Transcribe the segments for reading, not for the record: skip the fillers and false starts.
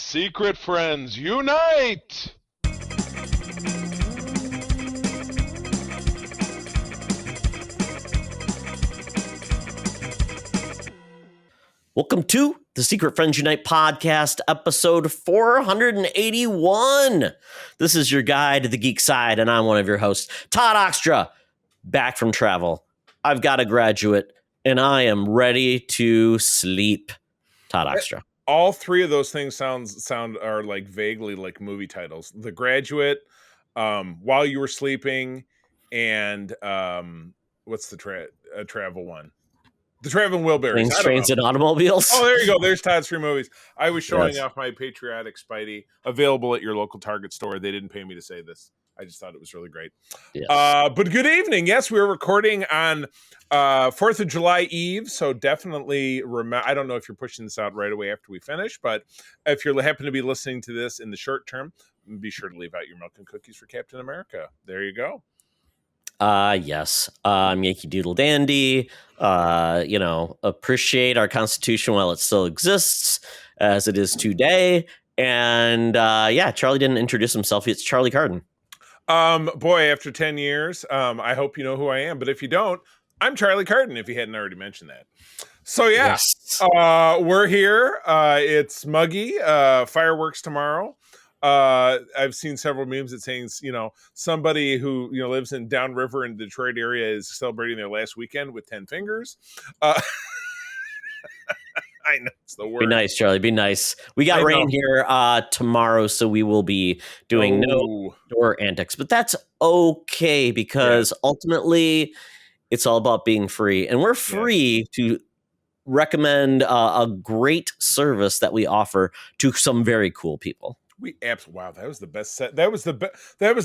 Secret friends, unite! Welcome to the Secret Friends Unite podcast, episode 481. This is your guide to the geek side, and I'm one of your hosts, Todd Oxtra, back from travel. I've got a graduate, and I am ready to sleep. Todd Oxtra. All three of those things sound are like vaguely like movie titles. The Graduate, While You Were Sleeping, and what's the travel one? The Traveling Wilburys. Trains and Automobiles. Oh, there you go. There's Todd's three movies. I was showing off my patriotic Spidey, available at your local Target store. They didn't pay me to say this. I just thought it was really great. Yes. But good evening. Yes, we were recording on 4th of July Eve, so definitely I don't know if you're pushing this out right away after we finish, but if you happen to be listening to this in the short term, be sure to leave out your milk and cookies for Captain America. There you go. Yes. Yankee Doodle Dandy. Appreciate our Constitution while it still exists, as it is today. And Charlie didn't introduce himself. It's Charlie Carden. Boy, after 10 years, I hope you know who I am. But if you don't, I'm Charlie Carden, if you hadn't already mentioned that. So, yes. We're here. It's muggy. Fireworks tomorrow. I've seen several memes that saying, somebody who, lives in downriver in the Detroit area is celebrating their last weekend with 10 fingers. I know it's the word. Be nice, Charlie. Be nice. We got rain here tomorrow, so we will be doing no door antics. But that's okay because ultimately it's all about being free. And we're free to recommend a great service that we offer to some very cool people. Wow, that was the best set. That was the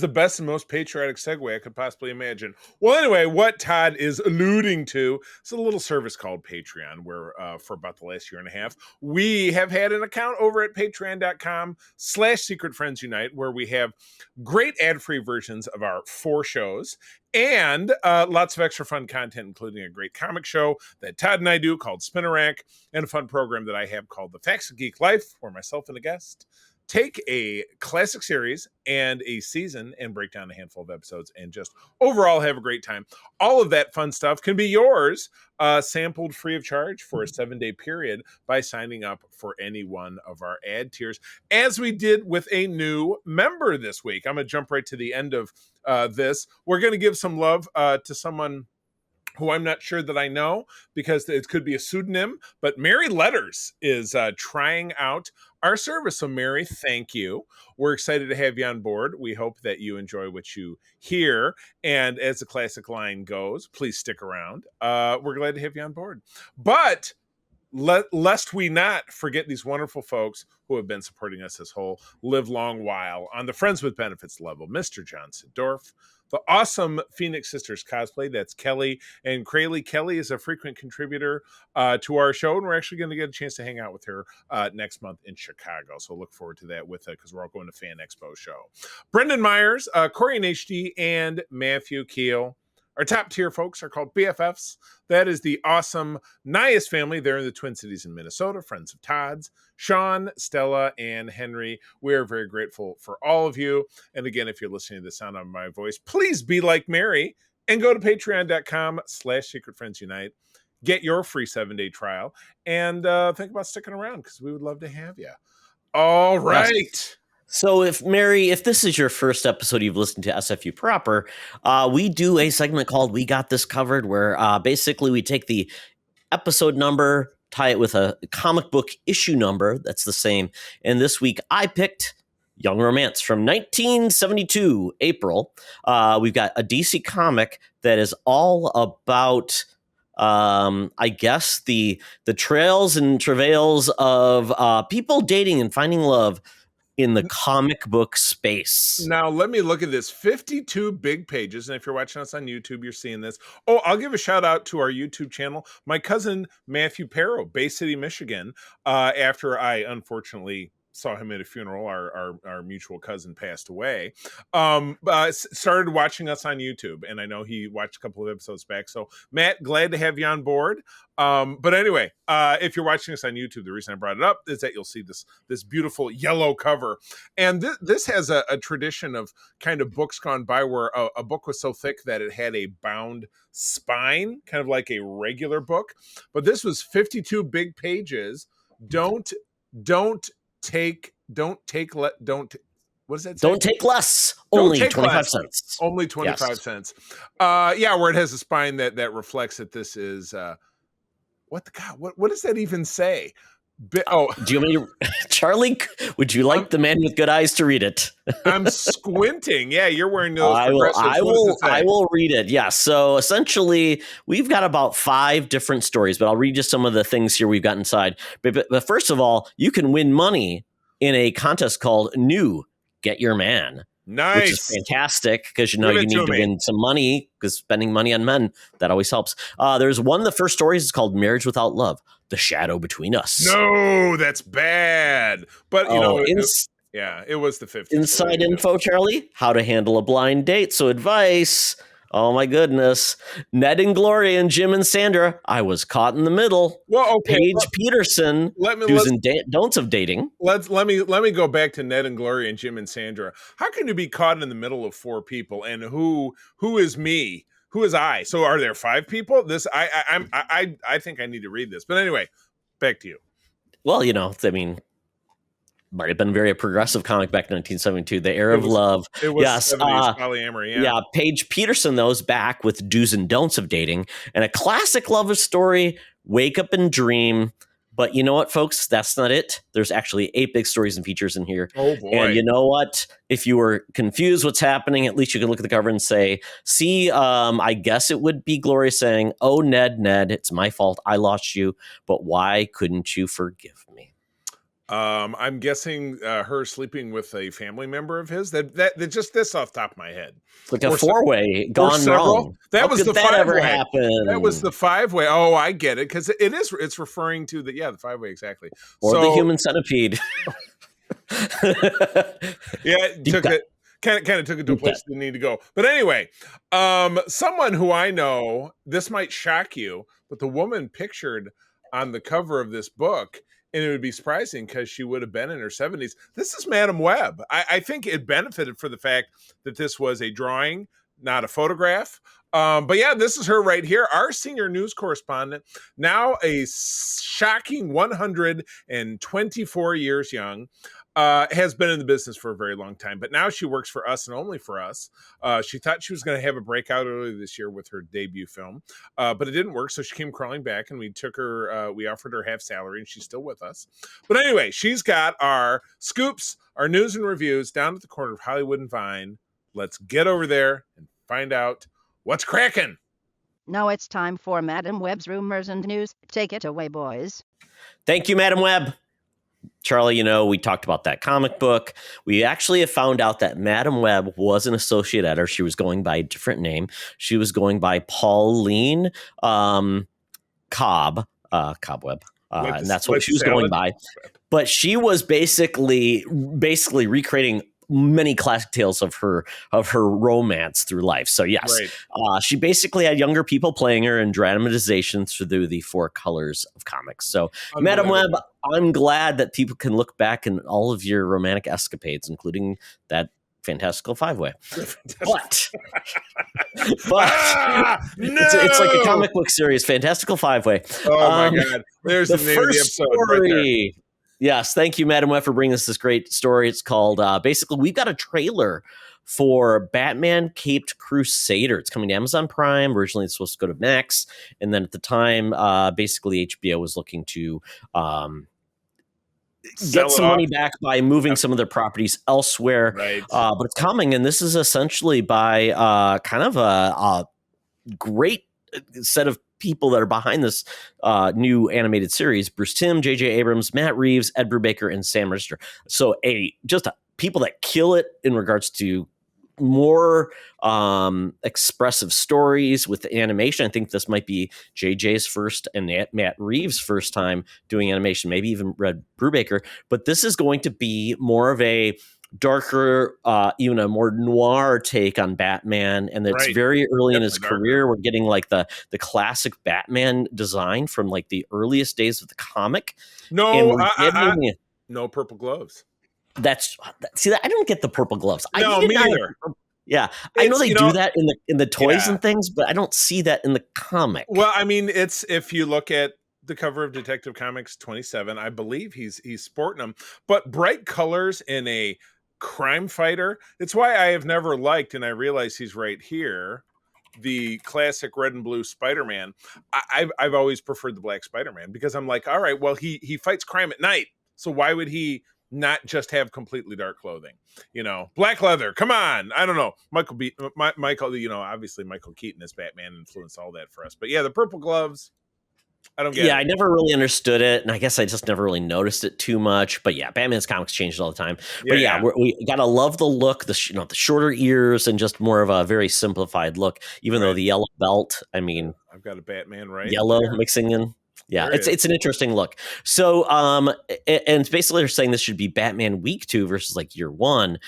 best and most patriotic segue I could possibly imagine. Well, anyway, what Todd is alluding to is a little service called Patreon, where for about the last year and a half, we have had an account over at patreon.com/secretfriendsunite, where we have great ad-free versions of our 4 shows and lots of extra fun content, including a great comic show that Todd and I do called Spinnerack, and a fun program that I have called The Facts of Geek Life, where myself and a guest take a classic series and a season and break down a handful of episodes and just overall have a great time. All of that fun stuff can be yours, sampled free of charge for a 7-day period by signing up for any one of our ad tiers, as we did with a new member this week. I'm going to jump right to the end of this. We're going to give some love to someone who I'm not sure that I know because it could be a pseudonym, but Mary Letters is trying out our service. So Mary, thank you. We're excited to have you on board. We hope that you enjoy what you hear. And as the classic line goes, please stick around. We're glad to have you on board. But lest we not forget these wonderful folks who have been supporting us this whole live long while on the Friends with Benefits level, Mr. John Sidorf, the awesome Phoenix Sisters cosplay, that's Kelly and Crayley. Kelly is a frequent contributor to our show, and we're actually going to get a chance to hang out with her next month in Chicago. So look forward to that because we're all going to Fan Expo show. Brendan Myers, Corey in HD, and Matthew Keel. Our top tier folks are called BFFs. That is the awesome Nias family. They're in the Twin Cities in Minnesota, friends of Todd's. Sean, Stella, and Henry. We are very grateful for all of you. And again, if you're listening to the sound of my voice, please be like Mary and go to patreon.com/secretfriendsunite. Get your free 7-day trial and think about sticking around because we would love to have you. All right. Yes. So if this is your first episode you've listened to SFU proper, we do a segment called We Got This Covered, where basically we take the episode number, tie it with a comic book issue number that's the same. And this week I picked Young Romance from 1972, April. We've got a DC comic that is all about I guess the trails and travails of people dating and finding love in the comic book space. Now, let me look at this. 52 big pages. And if you're watching us on YouTube, you're seeing this. Oh, I'll give a shout out to our YouTube channel. My cousin, Matthew Perro, Bay City, Michigan, after I unfortunately saw him at a funeral. Our mutual cousin passed away. Started watching us on YouTube, and I know he watched a couple of episodes back. So Matt, glad to have you on board. But anyway, if you're watching us on YouTube, the reason I brought it up is that you'll see this beautiful yellow cover, and this has a tradition of kind of books gone by where a book was so thick that it had a bound spine, kind of like a regular book, but this was 52 big pages. Don't take what does that say? Don't take less. Only 25 cents. Only 25 cents. Where it has a spine that reflects that this is what does that even say? Do you want me to, Charlie? Would you like the man with good eyes to read it? I'm squinting. Yeah, you're wearing those. I will read it. Yeah. So essentially, we've got about 5 different stories, but I'll read you some of the things here we've got inside. But first of all, you can win money in a contest called New Get Your Man. Nice. Which is fantastic because you need to win some money, because spending money on men, that always helps. There's one, the first story is called Marriage Without Love, The Shadow Between Us. No, that's bad. But, it was the 50s. Inside info, Charlie, how to handle a blind date. So advice. Oh, my goodness. Ned and Gloria and Jim and Sandra. I was caught in the middle. Well, okay. Paige Peterson. Do's and don'ts of dating. Let me go back to Ned and Gloria and Jim and Sandra. How can you be caught in the middle of 4 people? And who is me? Who is I? So are there 5 people? I think I need to read this. But anyway, back to you. Well, might have been very progressive comic back in 1972, The Era of Love. It was 70s polyamory, yeah. Paige Peterson, though, is back with Do's and Don'ts of Dating, and a classic love story, Wake Up and Dream. But you know what, folks? That's not it. There's actually 8 big stories and features in here. Oh, boy. And you know what? If you were confused what's happening, at least you can look at the cover and say, see, I guess it would be Gloria saying, oh, Ned, it's my fault. I lost you. But why couldn't you forgive me? I'm guessing her sleeping with a family member of his. That just this off the top of my head. It's like a 4-way gone wrong. That was the 5-way. Happen? That was the 5-way. Oh, I get it, because it's referring to the 5-way exactly. Or the human centipede. Kind of took it to a place it didn't need to go. But anyway, someone who I know, this might shock you, but the woman pictured on the cover of this book, and it would be surprising because she would have been in her 70s. This is Madam Web. I think it benefited for the fact that this was a drawing, not a photograph. But yeah, this is her right here, our senior news correspondent, now a shocking 124 years young. Has been in the business for a very long time, but now she works for us and only for us. She thought she was going to have a breakout earlier this year with her debut film, but it didn't work. So she came crawling back, and we offered her half salary, and she's still with us. But anyway, she's got our scoops, our news and reviews down at the corner of Hollywood and Vine. Let's get over there and find out what's cracking. Now it's time for Madam Web's rumors and news. Take it away, boys. Thank you, Madam Web. Charlie, we talked about that comic book. We actually have found out that Madam Web was an associate editor. She was going by a different name. She was going by Pauline Cobweb. And that's what she was going by. But she was basically recreating many classic tales of her romance through life. So yes, right. She basically had younger people playing her in dramatizations through the 4 colors of comics. So Madam Web, I'm glad that people can look back in all of your romantic escapades, including that fantastical 5-way. But it's like a comic book series, fantastical 5-way. Oh my God. There's the name of the episode right there. Yes, thank you, Madam Web, for bringing us this great story. It's called, basically, we've got a trailer for Batman Caped Crusader. It's coming to Amazon Prime. Originally, it's supposed to go to Max. And then at the time, basically, HBO was looking to get some money back by moving some of their properties elsewhere. Right. But it's coming, and this is essentially by kind of a great set of people that are behind this new animated series: Bruce Timm, J.J. Abrams, Matt Reeves, Ed Brubaker, and Sam Rister. So just people that kill it in regards to more expressive stories with the animation. I think this might be JJ's first and Matt Reeves' first time doing animation, maybe even Red Brubaker. But this is going to be more of a darker, even a more noir take on Batman, and it's Right. very early in his Definitely darker. career. We're getting like the classic Batman design from like the earliest days of the comic. And No, we're getting no purple gloves. see that I don't get the purple gloves. No, me neither. Yeah, I know It's, they you do know, that in the toys Yeah. and things, but I don't see that in the comic. Well, I mean, it's if you look at the cover of Detective Comics 27, I believe he's sporting them, but bright colors in a crime fighter. It's why I have never liked, and I realize he's right here, the classic red and blue Spider-Man. I've always preferred the black Spider-Man because I'm like, all right, well, he fights crime at night, so why would he not just have completely dark clothing? You know, black leather. Come on, I don't know. Michael, you know, obviously Michael Keaton as Batman influenced all that for us, but yeah, the purple gloves. I don't get it. I never really understood it, and I guess I just never really noticed it too much. But yeah, Batman's comics changed all the time. But yeah, we gotta love the look, the shorter ears, and just more of a very simplified look. Even though the yellow belt, I mean, I've got a Batman right yellow there. mixing in. Yeah, There it it's an interesting look. So, and basically they're saying this should be Batman Week 2 versus like Year 1.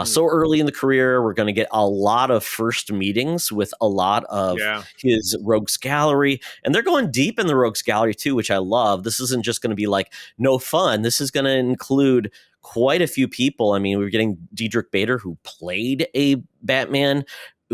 So early in the career, we're going to get a lot of first meetings with a lot of his Rogues Gallery, and they're going deep in the Rogues Gallery too, which I love. This isn't just going to be like no fun. This is going to include quite a few people. I mean, we're getting Diedrich Bader, who played a Batman,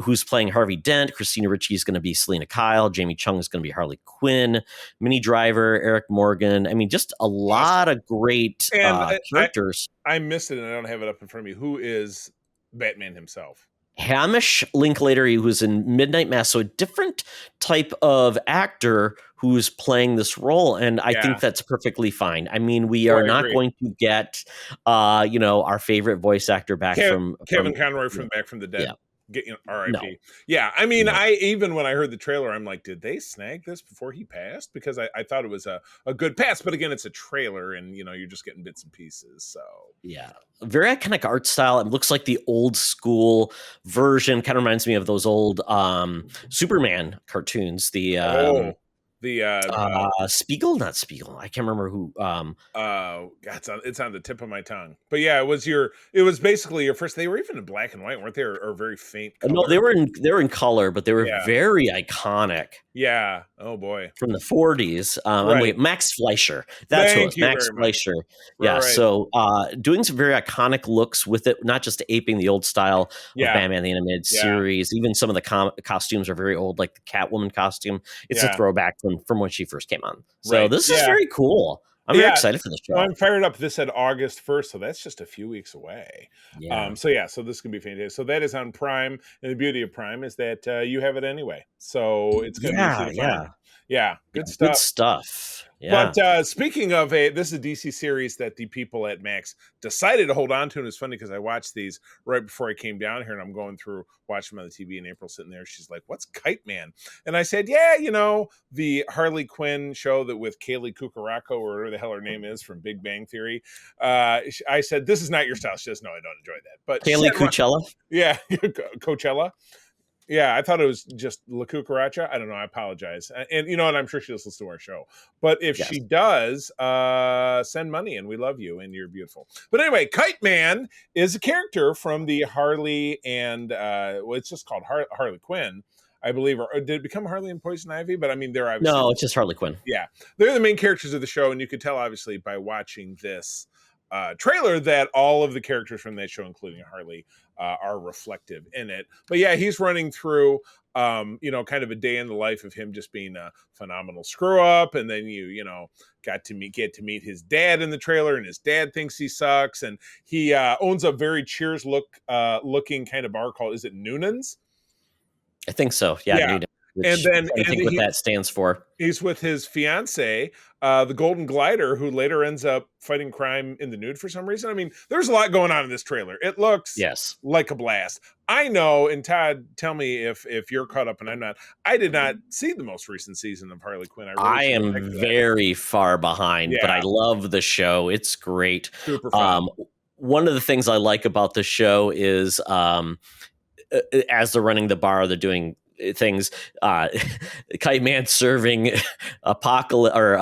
who's playing Harvey Dent. Christina Ricci is going to be Selena Kyle. Jamie Chung is going to be Harley Quinn. Minnie Driver, Eric Morgan. I mean, just a lot of great characters. I missed it, and I don't have it up in front of me. Who is Batman himself? Hamish Linklater, who's in Midnight Mass. So a different type of actor who's playing this role. And I think that's perfectly fine. I mean, we are not going to get, our favorite voice actor back from Kevin Conroy from Back from the Dead. Yeah. R.I.P. No. Yeah, I mean, even when I heard the trailer, I'm like, did they snag this before he passed? Because I thought it was a good pass, but again, it's a trailer, and you're just getting bits and pieces. So yeah, very iconic art style. It looks like the old school version. Kind of reminds me of those old Superman cartoons. Spiegel, not Spiegel. I can't remember who. It's on the tip of my tongue. But yeah, it was basically your first. They were even in black and white, weren't they? Or very faint color? No, they were in color, but they were very iconic. Yeah. Oh boy. From the 40s. Wait, Max Fleischer. That's who it was. Max Fleischer. Yeah. Right. So doing some very iconic looks with it, not just aping the old style of Batman the Animated Series. Even some of the costumes are very old, like the Catwoman costume. It's a throwback from when she first came on. So this is very cool. I'm very excited for this show. Well, I'm fired up. This said August 1st, so that's just a few weeks away. Yeah. So this can be fantastic. So that is on Prime, and the beauty of Prime is that you have it anyway. So it's going to be good stuff. Good stuff. Yeah. But speaking of this is a DC series that the people at Max decided to hold on to, and it's funny because I watched these right before I came down here, and I'm going through watching them on the TV, and April sitting there, she's like, "What's Kite Man?" And I said, "Yeah, the Harley Quinn show that with Kaylee Cucaraco, or whatever the hell her name is from Big Bang Theory." I said, "This is not your style." She says, "No, I don't enjoy that." But Kaylee Coachella, Coachella. Yeah, I thought it was just La Cucaracha. I don't know. I apologize. And and I'm sure she listens to our show. But if she does, send money, and we love you, and you're beautiful. But anyway, Kite Man is a character from the Harley and it's just called Harley Quinn, I believe. Or did it become Harley and Poison Ivy? But I mean, they're obviously... No, it's just Harley Quinn. Yeah. They're the main characters of the show, and you could tell, obviously, by watching this trailer that all of the characters from that show, including Harley, are reflective in it. But yeah, he's running through kind of a day in the life of him just being a phenomenal screw up, and then you get to meet his dad in the trailer, and his dad thinks he sucks, and he owns a very Cheers looking kind of bar called, is it Noonan's? I think so. Yeah. And then I think what that stands for. He's with his fiance, the Golden Glider, who later ends up fighting crime in the nude for some reason. I mean, there's a lot going on in this trailer. It looks like a blast. I know, and Todd, tell me if you're caught up and I'm not. I did not see the most recent season of Harley Quinn. I am very far behind, but I love the show. It's great. Super fun. One of the things I like about the show is as they're running the bar, they're doing things. Kite Man serving Apocalypse or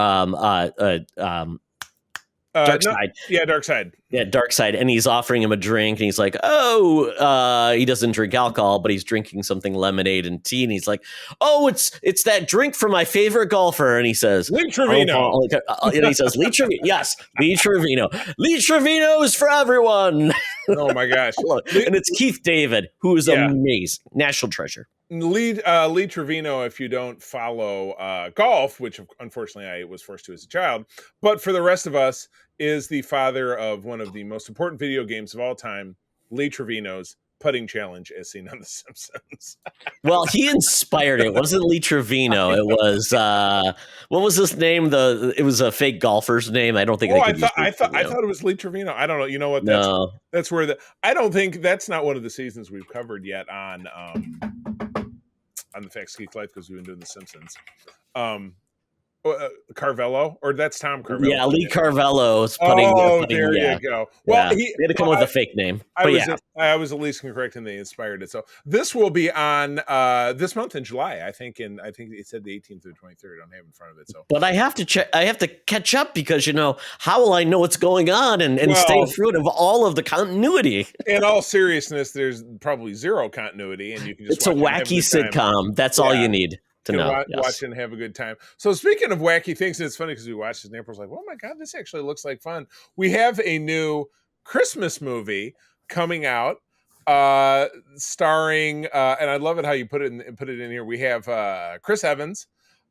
Dark No, Side. yeah, Dark Side. Yeah, Dark Side, and he's offering him a drink, and he's like, "Oh, he doesn't drink alcohol, but he's drinking something lemonade and tea." And he's like, "Oh, it's that drink from my favorite golfer." And he says, Lee Trevino. and he says, "Lee Trevino, yes, Lee Trevino. Lee Trevino is for everyone." Oh my gosh! And it's Keith David, who is Yeah. amazing, national treasure. Lee Trevino, if you don't follow golf, which unfortunately I was forced to as a child, but for the rest of us, is the father of one of the most important video games of all time, Lee Trevino's putting challenge, as seen on The Simpsons. Well, he inspired it. It wasn't Lee Trevino. It was what was his name? It was a fake golfer's name. I don't think. Oh, I thought it was Lee Trevino. I don't know. You know what? That's where I don't think that's not one of the seasons we've covered yet on the Facts Geek Life, because we've been doing The Simpsons. Carvello, or that's Tom Carvello. Yeah, Lee Carvello is putting. There you go. Well, he had to come up with a fake name. I was at least correct, and they inspired it. So this will be on this month in July, I think. And I think it said the 18th through 23rd. I don't have in front of it. So, but I have to check. I have to catch up because how will I know what's going on and stay afloat of all of the continuity? In all seriousness, there's probably zero continuity, and you can just. It's a wacky sitcom. That's all you need. Watch and have a good time. So speaking of wacky things, and it's funny because we watched this and April's like, oh my God, this actually looks like fun. We have a new Christmas movie coming out, starring, and I love it how you put it in here. We have Chris Evans,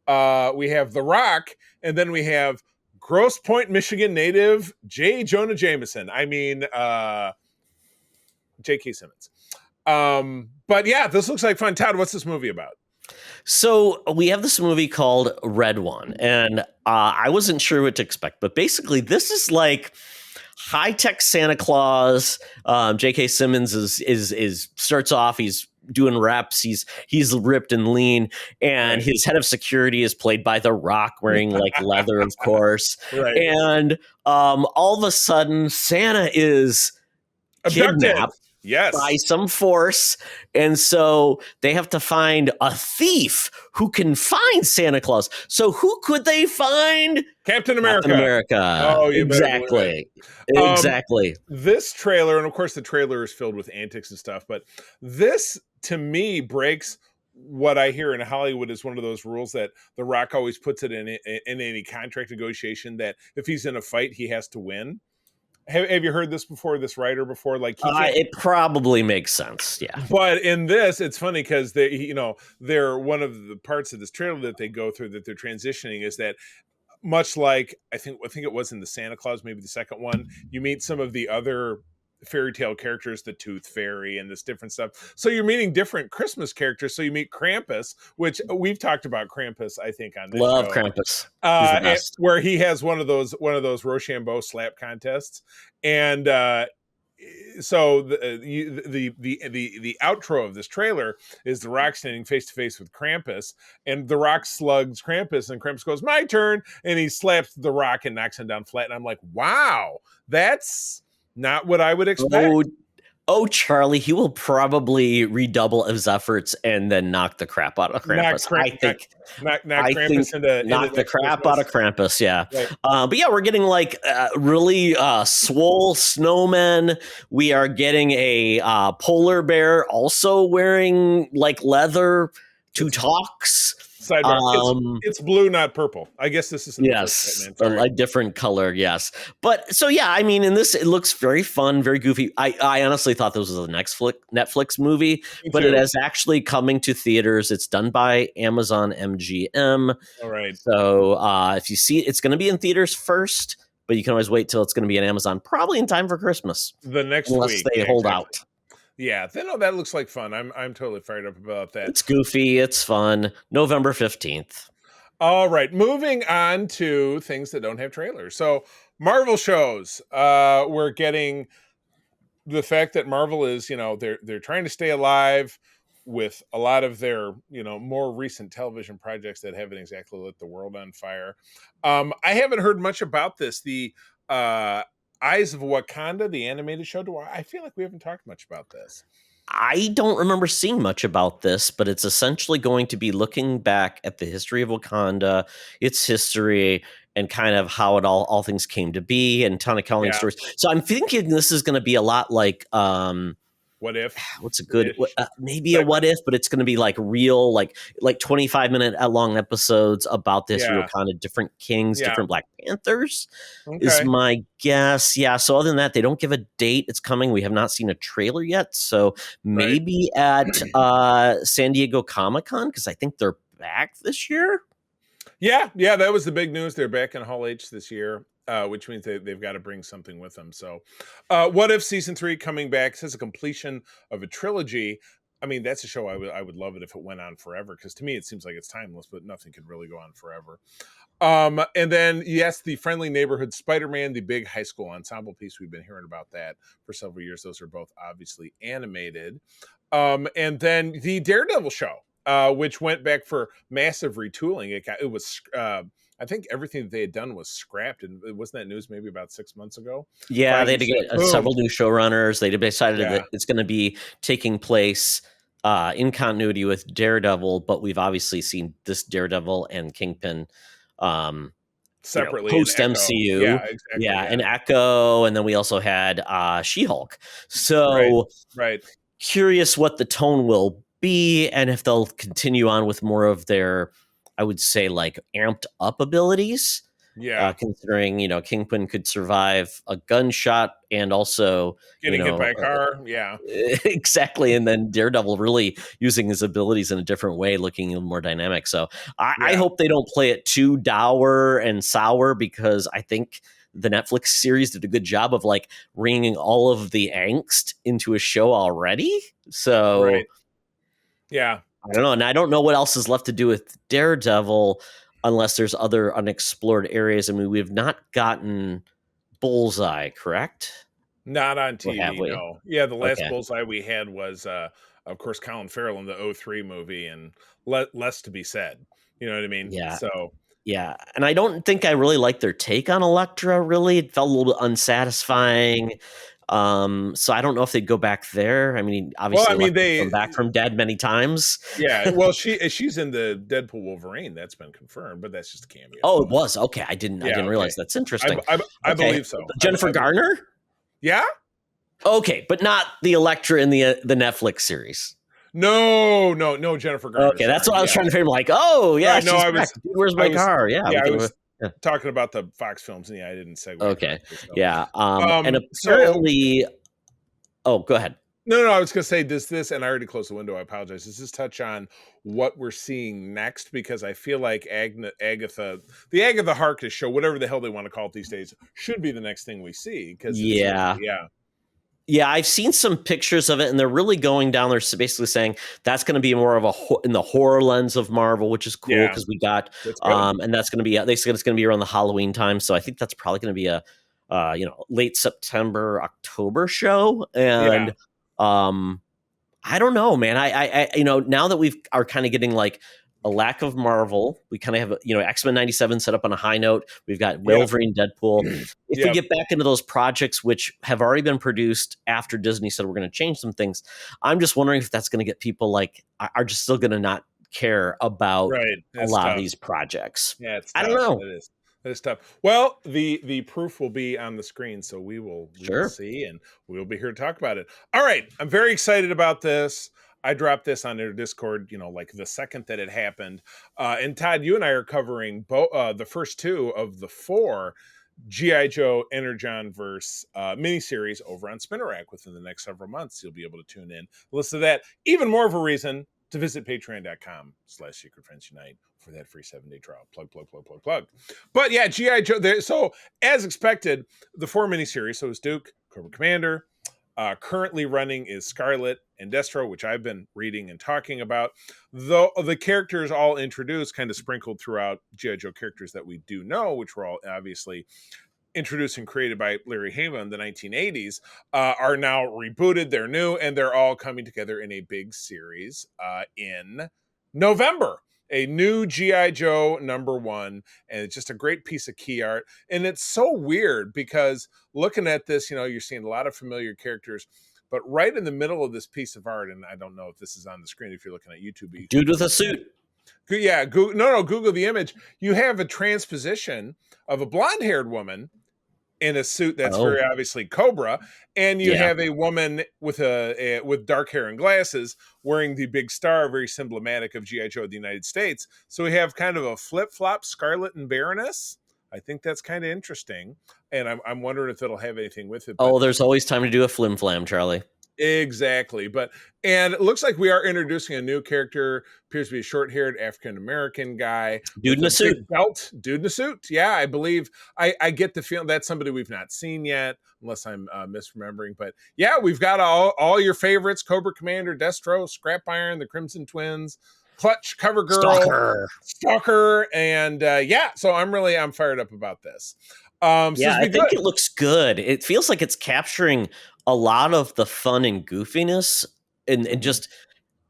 we have The Rock, and then we have Grosse Pointe, Michigan native J. Jonah Jameson. I mean, J.K. Simmons. But yeah, this looks like fun. Todd, what's this movie about? So we have this movie called Red One, and I wasn't sure what to expect, but basically this is like high-tech Santa Claus. J.K. Simmons is starts off, he's doing reps, he's ripped and lean, and his head of security is played by The Rock, wearing like leather, of course. Right. And all of a sudden, Santa is kidnapped. Yes. By some force. And so they have to find a thief who can find Santa Claus. So who could they find? Captain America. Oh, exactly. Exactly. This trailer, and of course the trailer is filled with antics and stuff, but this to me breaks what I hear in Hollywood is one of those rules that The Rock always puts it in any contract negotiation, that if he's in a fight, he has to win. Have you heard this before? This writer before? Like it probably makes sense, yeah. But in this, it's funny because they're one of the parts of this trailer that they go through that they're transitioning is that much like I think it was in the Santa Claus, maybe the second one, you meet some of the other fairy tale characters, the Tooth Fairy and this different stuff. So you're meeting different Christmas characters. So you meet Krampus, which we've talked about Krampus, I think, on this Love show. Krampus. Where he has one of those Rochambeau slap contests. And so the outro of this trailer is The Rock standing face to face with Krampus, and The Rock slugs Krampus, and Krampus goes, "My turn," and he slaps The Rock and knocks him down flat. And I'm like, wow, that's not what I would expect. Oh, Charlie, he will probably redouble his efforts and then knock the crap out of Krampus. Knock the crap out of Krampus, yeah. Right. But yeah, we're getting like really swole snowmen. We are getting a polar bear also wearing like leather to talks. Sidebar. It's blue, not purple. I guess this is a different color. Yes, but so yeah, I mean, in this, it looks very fun, very goofy. I honestly thought this was a Netflix movie, but it is actually coming to theaters. It's done by Amazon MGM. All right. So if you see, it's going to be in theaters first, but you can always wait till it's going to be on Amazon, probably in time for Christmas. The next unless week, they hold out. Yeah, that looks like fun. I'm totally fired up about that. It's goofy. It's fun. November 15th. All right, moving on to things that don't have trailers. So Marvel shows. We're getting the fact that Marvel is, they're trying to stay alive with a lot of their, more recent television projects that haven't exactly lit the world on fire. I haven't heard much about this. The Eyes of Wakanda, the animated show. I feel like we haven't talked much about this. I don't remember seeing much about this, but it's essentially going to be looking back at the history of Wakanda, its history, and kind of how it all things came to be, and ton of telling Yeah. stories. So I'm thinking this is going to be a lot like What if? what's a good maybe a segment. what if, but it's going to be like real like 25-minute long episodes about the history of Yeah. Wakanda, different kings, Yeah. different Black Panthers is Okay. my guess. Yeah. So other than that, they don't give a date it's coming. We have not seen a trailer yet. So Right. maybe at San Diego Comic-Con, because I think they're back this year. Yeah, that was the big news. They're back in Hall H this year, which means they've got to bring something with them. So, what if season 3 coming back says a completion of a trilogy? I mean, that's a show I would love it if it went on forever, because to me it seems like it's timeless, but nothing could really go on forever. And then yes, the Friendly Neighborhood Spider-Man, the big high school ensemble piece. We've been hearing about that for several years. Those are both obviously animated. And then the Daredevil show, which went back for massive retooling. It was I think everything that they had done was scrapped, and it wasn't that news maybe about 6 months ago. Yeah, they had to Finally get said, boom. several new showrunners. They decided Yeah. that it's going to be taking place in continuity with Daredevil, but we've obviously seen this Daredevil and Kingpin Separately in post Echo. MCU. Yeah, exactly. Yeah, and Echo, and then we also had She-Hulk. So Right. curious what the tone will be, and if they'll continue on with more of their, I would say, like amped up abilities. Yeah. Considering Kingpin could survive a gunshot and also Getting hit by a car. Yeah. exactly, and then Daredevil really using his abilities in a different way, looking even more dynamic. So I hope they don't play it too dour and sour, because I think the Netflix series did a good job of like bringing all of the angst into a show already. So Right. Yeah. I don't know, and I don't know what else is left to do with Daredevil unless there's other unexplored areas. I mean, we've not gotten Bullseye, correct? Not on Or have TV, we? no. Yeah, the last Okay. Bullseye we had was, of course, Colin Farrell in the '03 movie, and less to be said. You know what I mean? Yeah. So Yeah, and I don't think I really like their take on Elektra, really. It felt a little bit unsatisfying. So I don't know if they'd go back there. I mean, obviously, well, I mean, Elektra's they come back from dead many times. yeah. Well, she's in the Deadpool Wolverine. That's been confirmed, but that's just a cameo. Oh, it was? Okay, I didn't Yeah, realize. okay. That's interesting. I Okay. believe so. Jennifer Garner? Yeah. Okay, but not the Elektra in the Netflix series. No, Jennifer Garner. Okay, that's what I was Yeah. trying to figure. Like, oh yeah, Right, no, she's I was- back. Dude, where's my car? Yeah, Yeah, we I can- was yeah. talking about the Fox films, and yeah, I didn't segue. Okay, correctly, so. yeah. And So- apparently, oh, go ahead. No, I was going to say, does this, and I already closed the window, I apologize. Does this touch on what we're seeing next? Because I feel like the Agatha Harkness show, whatever the hell they want to call it these days, should be the next thing we see. Because Yeah, I've seen some pictures of it, and they're really going down there, basically saying that's going to be more of in the horror lens of Marvel, which is cool because we got, and that's going to be, they said it's going to be around the Halloween time, so I think that's probably going to be a, late September, October show, and I don't know, man. I now that are kind of getting like a lack of Marvel, we kind of have X-Men 97 set up on a high note. We've got Wolverine, Deadpool. If we get back into those projects, which have already been produced after Disney said we're going to change some things, I'm just wondering if that's going to get people like are just still going to not care about a lot of these projects. Yeah, it's I don't know. It is tough. Well, the proof will be on the screen, so we will see, and we'll be here to talk about it. All right, I'm very excited about this. I dropped this on their Discord, like the second that it happened. And Todd, you and I are covering the first 2 of the 4 G.I. Joe Energon-verse miniseries over on Spinnerack within the next several months. You'll be able to tune in, listen to that. Even more of a reason to visit patreon.com/secretfriendsunite for that free 7-day trial. Plug. But yeah, G.I. Joe. So as expected, the 4 miniseries, so it's Duke, Cobra Commander, currently running is Scarlet and Destro, which I've been reading and talking about. Though the characters all introduced, kind of sprinkled throughout G.I. Joe characters that we do know, which were all obviously introduced and created by Larry Hama in the 1980s, are now rebooted. They're new, and they're all coming together in a big series in November. A new G.I. Joe #1, and it's just a great piece of key art. And it's so weird because looking at this, you're seeing a lot of familiar characters, But right in the middle of this piece of art, and I don't know if this is on the screen if you're looking at YouTube. But Dude with a suit. Yeah, Google the image. You have a transposition of a blonde-haired woman in a suit that's very obviously Cobra, and you have a woman with with dark hair and glasses wearing the big star, very emblematic of G.I. Joe of the United States. So we have kind of a flip-flop Scarlet and Baroness. I think that's kind of interesting, and I'm wondering if it'll have anything with it. But there's always time to do a flim flam, Charlie. Exactly. And it looks like we are introducing a new character, appears to be a short-haired African-American guy. Dude in a suit. Belt. Dude in a suit. Yeah, I believe I get the feeling that's somebody we've not seen yet, unless I'm misremembering. But yeah, we've got all your favorites: Cobra Commander, Destro, Scrap Iron, the Crimson Twins, Clutch, Cover Girl, Stalker, and so I'm fired up about this. I think it looks good. It feels like it's capturing a lot of the fun and goofiness and just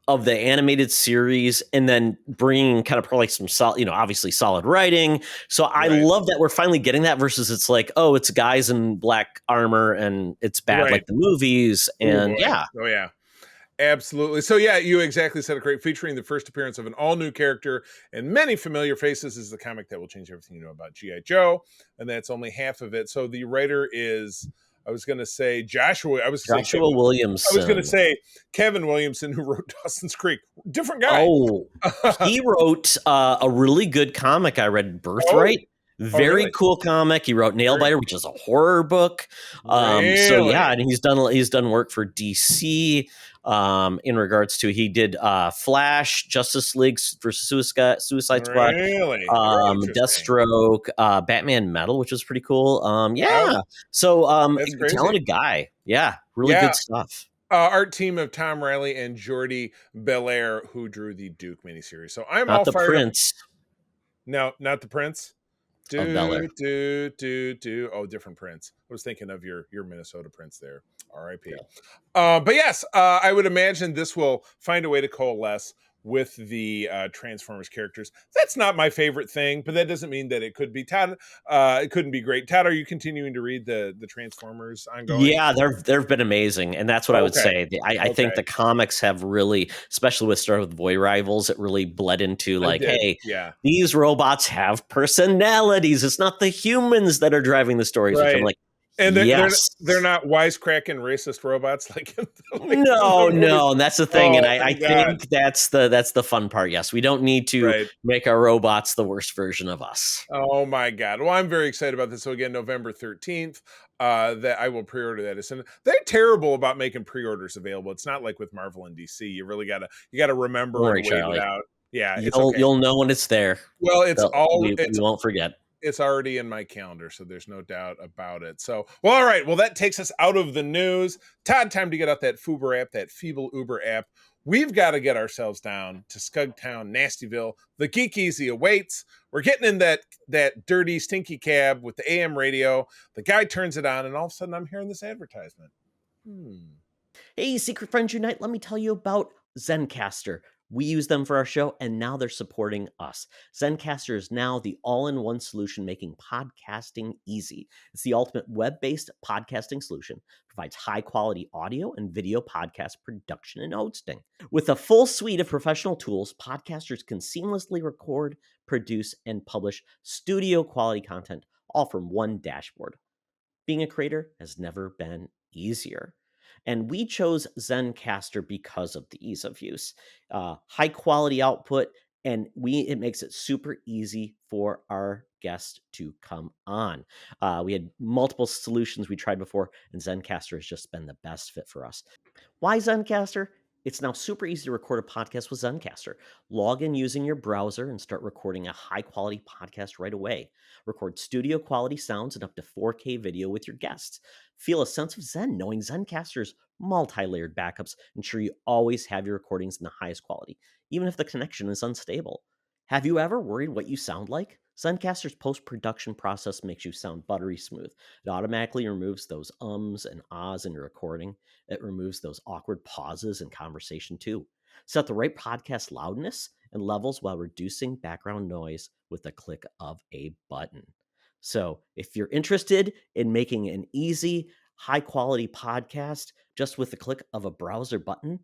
of the animated series, and then bringing kind of probably some solid, obviously solid writing. So I love that we're finally getting that versus it's like, it's guys in black armor and it's bad like the movies. And Oh yeah. Absolutely. So yeah, you exactly said it great. Featuring the first appearance of an all-new character and many familiar faces is the comic that will change everything you know about G.I. Joe, and that's only half of it. So the writer is, I was going to say Joshua Williamson. I was going to say Kevin Williamson, who wrote Dawson's Creek. Different guy. He wrote a really good comic I read, Birthright. Very cool comic. He wrote Nailbiter, which is a horror book. And he's done work for DC in regards to, he did Flash, Justice League versus Suicide Squad, Deathstroke, Batman Metal, which was pretty cool. Talented guy. Yeah, really good stuff. Art team of Tom Riley and Jordi Belair, who drew the Duke miniseries. So I'm all fired Prince. up. No, not the Prince. Oh, different Prince. I was thinking of your Minnesota Prince there. R.I.P. But yes, I would imagine this will find a way to coalesce with the Transformers characters. That's not my favorite thing, but that doesn't mean that it could be. Todd, it couldn't be great. Todd, are you continuing to read the Transformers ongoing? Yeah, they've been amazing, and that's what I would say. I think the comics have really, especially with starting with Boy Rivals, it really bled into these robots have personalities. It's not the humans that are driving the stories. Which I'm like, and they're not wisecracking racist robots like no, and that's the thing. And I think that's the fun part. Yes, we don't need to make our robots the worst version of us. Oh my God. Well, I'm very excited about this. So again, November 13th, that I will pre-order that. And they're terrible about making pre-orders available. It's not like with Marvel and DC. You really gotta remember and wait it out. Yeah, you'll know when it's there. Well, we won't forget. It's already in my calendar, so there's no doubt about it. So, all right. Well, that takes us out of the news. Todd, time to get out that Fuber app, that feeble Uber app. We've got to get ourselves down to Scugtown, Nastyville. The Geek Easy awaits. We're getting in that dirty, stinky cab with the AM radio. The guy turns it on, and all of a sudden I'm hearing this advertisement. Hey, Secret Friends Unite, let me tell you about Zencastr. We use them for our show, and now they're supporting us. Zencastr is now the all-in-one solution making podcasting easy. It's the ultimate web-based podcasting solution. Provides high-quality audio and video podcast production and hosting. With a full suite of professional tools, podcasters can seamlessly record, produce, and publish studio-quality content, all from one dashboard. Being a creator has never been easier. And we chose Zencastr because of the ease of use, high quality output, and it makes it super easy for our guests to come on. We had multiple solutions we tried before, and Zencastr has just been the best fit for us. Why Zencastr? It's now super easy to record a podcast with Zencastr. Log in using your browser and start recording a high-quality podcast right away. Record studio-quality sounds and up to 4K video with your guests. Feel a sense of zen knowing Zencastr's multi-layered backups ensure you always have your recordings in the highest quality, even if the connection is unstable. Have you ever worried what you sound like? Zencastr's post-production process makes you sound buttery smooth. It automatically removes those ums and ahs in your recording. It removes those awkward pauses in conversation too. Set the right podcast loudness and levels while reducing background noise with the click of a button. So if you're interested in making an easy high-quality podcast just with the click of a browser button?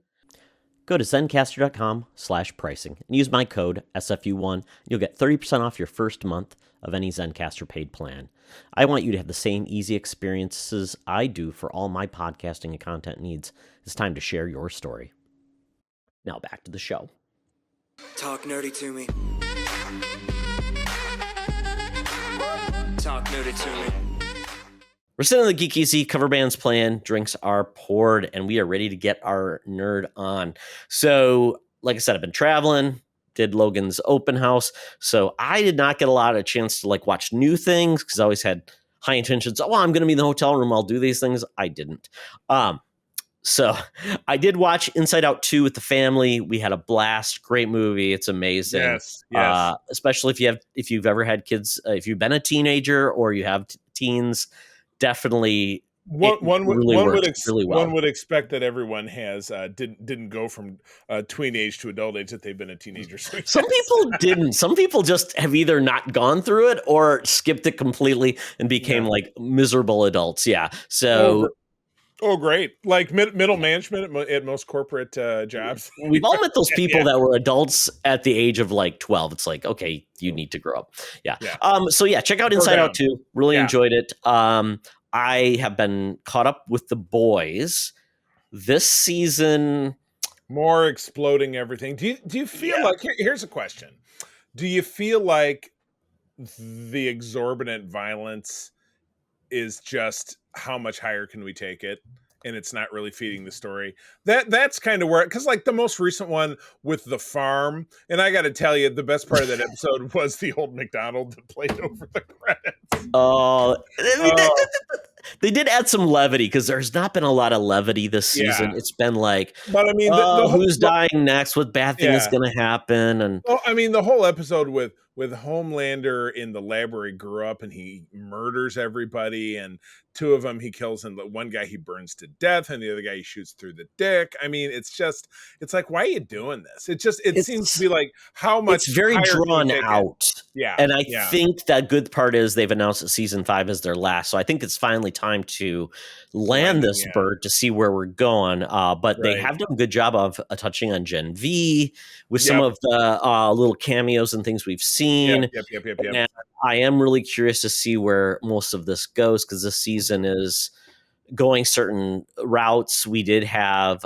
Go to Zencastr.com/pricing and use my code SFU1. You'll get 30% off your first month of any Zencastr paid plan. I want you to have the same easy experiences I do for all my podcasting and content needs. It's time to share your story. Now back to the show. Talk nerdy to me. Talk nerdy to me. We're sitting in the Geek Easy, cover band's playing, drinks are poured, and we are ready to get our nerd on. So, like I said, I've been traveling, did Logan's open house, so I did not get a lot of chance to watch new things because I always had high intentions. Oh, I'm going to be in the hotel room, I'll do these things. I didn't. So I did watch Inside Out 2 with the family. We had a blast. Great movie. It's amazing. Yes. Especially if you've ever had kids, if you've been a teenager or you have teens. Definitely, one would expect that everyone has didn't go from tween age to adult age that they've been a teenager. So some people didn't. Some people just have either not gone through it or skipped it completely and became miserable adults. Yeah. So. Oh, great! Like middle management at most corporate jobs. We've all met those people that were adults at the age of 12. It's like, okay, you need to grow up. Yeah. So check out Inside Out 2. Really enjoyed it. I have been caught up with The Boys this season. More exploding everything. Do you feel like here's a question. Do you feel like the exorbitant violence is just how much higher can we take it, and it's not really feeding the story? That's kind of where, because the most recent one with the farm, and I got to tell you, the best part of that episode was the old McDonald that played over the credits. They did add some levity because there's not been a lot of levity this season. It's been but I mean, who's dying next? What bad thing is going to happen? And I mean, the whole episode with Homelander in the lab where he grew up and he murders everybody, and two of them he kills, and the one guy he burns to death, and the other guy he shoots through the dick. I mean, it's like, why are you doing this? It seems to be like how much it's very drawn out. Yeah. And I think that good part is they've announced that season 5 is their last. So I think it's finally time to land this bird to see where we're going. But they have done a good job of touching on Gen V with some of the little cameos and things we've seen. Yep. And I am really curious to see where most of this goes because this season is going certain routes. We did have,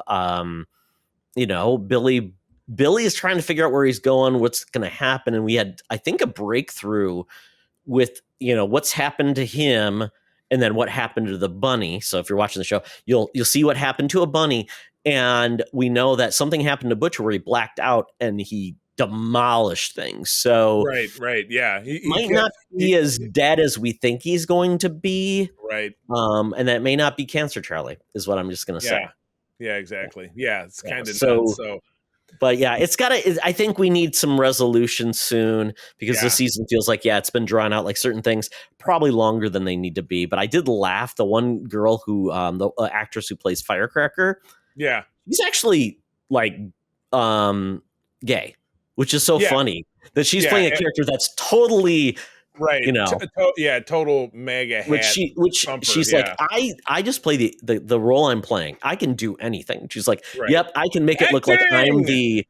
Billy is trying to figure out where he's going, what's going to happen. And we had, I think, a breakthrough with, what's happened to him and then what happened to the bunny. So if you're watching the show, you'll see what happened to a bunny. And we know that something happened to Butcher where he blacked out and he demolished things. So right. Yeah. He might not be as dead as we think he's going to be. Right. And that may not be Cancer Charlie is what I'm just going to say. Yeah, exactly. Yeah. It's kind of so. But I think we need some resolution soon because this season feels like, it's been drawn out, like certain things probably longer than they need to be. But I did laugh. The one girl who, the actress who plays Firecracker. Yeah. He's actually gay, which is so funny that she's playing a character that's totally right. Total mega hat. Which she's like, I just play the role I'm playing. I can do anything. She's like, yep, I can make it look like I'm the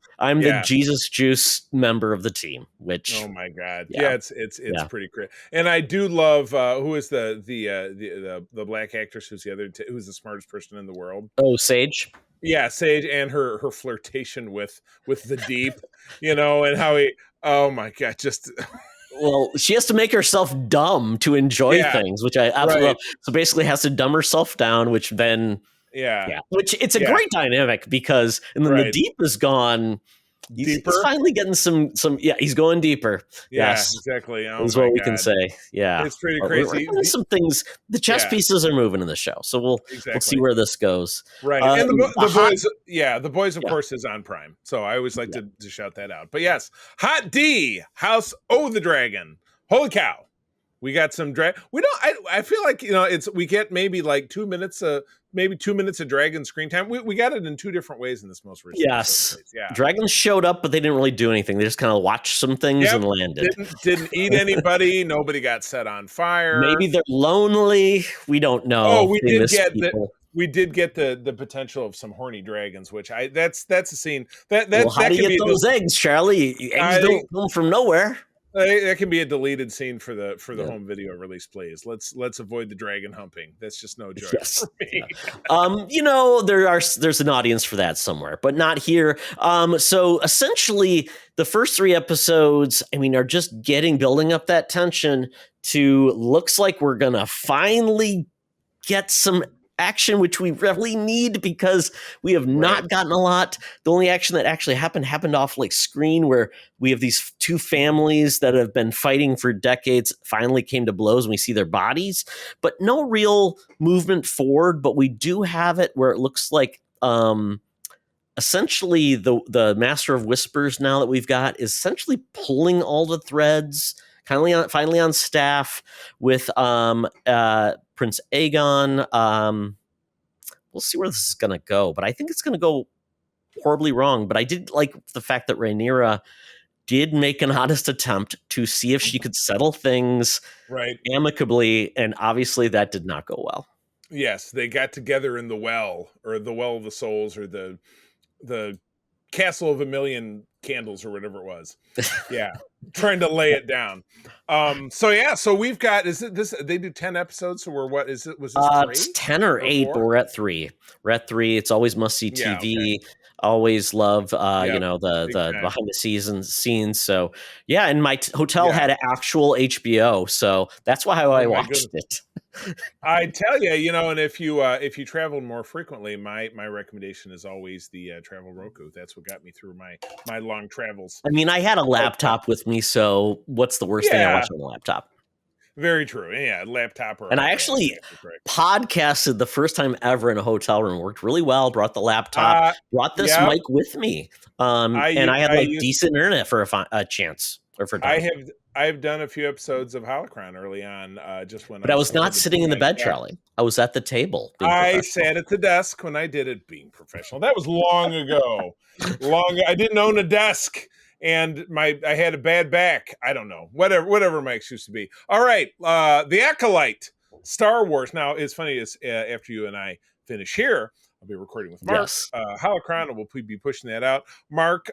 Jesus Juice member of the team. Which oh my god, it's pretty great. And I do love who is the black actress who's who's the smartest person in the world? Oh, Sage. Yeah, Sage, and her flirtation with the Deep, and how he. Oh my god, just. Well, she has to make herself dumb to enjoy things, which I absolutely love. So basically has to dumb herself down, which then, which it's a great dynamic because, and then the Deep is gone. He's finally getting some, he's going deeper. Yes, exactly. Oh is what we can say. Yeah. It's pretty crazy. Some things, the chess pieces are moving in the show. So we'll see where this goes. Right. And the boys, of course, is on Prime. So I always like to shout that out. But yes, Hot D, House O the Dragon. Holy cow. We got some drag. We don't. I feel like we get maybe like 2 minutes. Maybe 2 minutes of dragon screen time. We got it in two different ways in this most recent. Yes. Episode. Yeah. Dragons showed up, but they didn't really do anything. They just kind of watched some things and landed. Didn't eat anybody. Nobody got set on fire. Maybe they're lonely. We don't know. Oh, we did get the potential of some horny dragons, which that's a scene that how do you get those eggs, Charlie? Eggs don't come from nowhere. That can be a deleted scene for the home video release, please. Let's avoid the dragon humping. That's just no joy for me. There's an audience for that somewhere, but not here. So essentially, the first 3 episodes, are just building up that tension to looks like we're gonna finally get some action, which we really need because we have not gotten a lot. The only action that actually happened off like screen, where we have these 2 families that have been fighting for decades finally came to blows and we see their bodies, but no real movement forward. But we do have it where it looks like essentially the Master of Whispers now that we've got is essentially pulling all the threads finally on staff with Prince Aegon. We'll see where this is going to go, but I think it's going to go horribly wrong. But I did like the fact that Rhaenyra did make an honest attempt to see if she could settle things amicably, and obviously that did not go well. Yes, they got together in the well, or the Well of the Souls, or the Castle of a Million Candles, or whatever it was. Yeah, trying to lay it down. So we've got, is it this, they do 10 episodes, so we're, what is it, was this 3? It's 10 or 8, but we're at 3. It's always must-see TV. Always love the behind the scenes. So yeah, and my hotel had an actual HBO, so that's why I watched it. I tell you, and if you travel more frequently, my recommendation is always the Travel Roku. That's what got me through my long travels. I had a laptop with me, so what's the worst thing I watch on a laptop? Very true. Yeah, laptop. And I actually podcasted the first time ever in a hotel room. Worked really well. Brought the laptop. Brought this mic with me. I had decent internet for a chance. Or for time. I've done a few episodes of Holocron early on, just when. But I was not sitting in the bed, Charlie. I was at the table. I sat at the desk when I did it, being professional. That was long ago. I didn't own a desk. And I had a bad back. I don't know. Whatever my excuse to be. All right. The Acolyte, Star Wars. Now, it's funny, is after you and I finish here, I'll be recording with Mark. Yes. Holocron will be pushing that out. Mark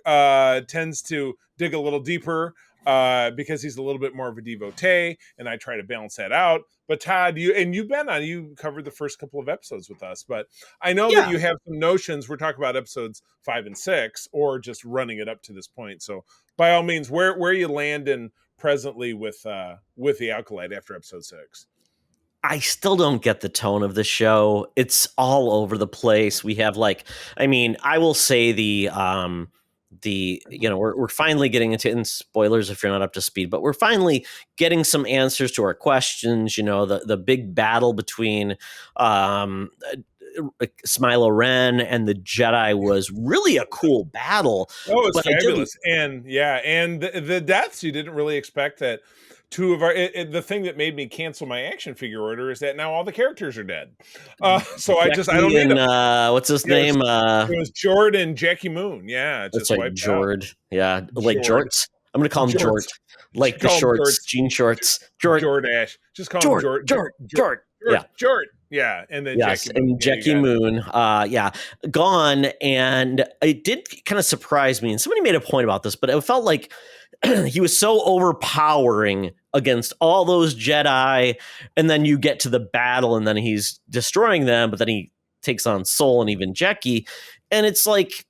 tends to dig a little deeper because he's a little bit more of a devotee, and I try to balance that out. But Todd, you covered the first couple of episodes with us, but I know that you have some notions. We're talking about episodes 5 and 6, or just running it up to this point. So by all means, where are you landing presently with the Acolyte after episode 6? I still don't get the tone of the show. It's all over the place. We have I will say we're finally getting into, and spoilers if you're not up to speed, but we're finally getting some answers to our questions. The big battle between Smilo Ren and the Jedi was really a cool battle. Oh, it's fabulous. And the deaths, you didn't really expect that. 2 of our the thing that made me cancel my action figure order is that now all the characters are dead. So I don't need what's his name? It was Jord and Jackie Moon. Yeah, just like Jord. Yeah, like Jorts. I'm gonna call him Jort. Like the shorts, jean shorts. Jordash. Just call him Jord. Yeah. Jord. Yeah, and then Jackie Moon. Gone, and it did kind of surprise me. And somebody made a point about this, but it felt like he was so overpowering against all those Jedi, and then you get to the battle, and then he's destroying them, but then he takes on Soul and even Jackie, and it's like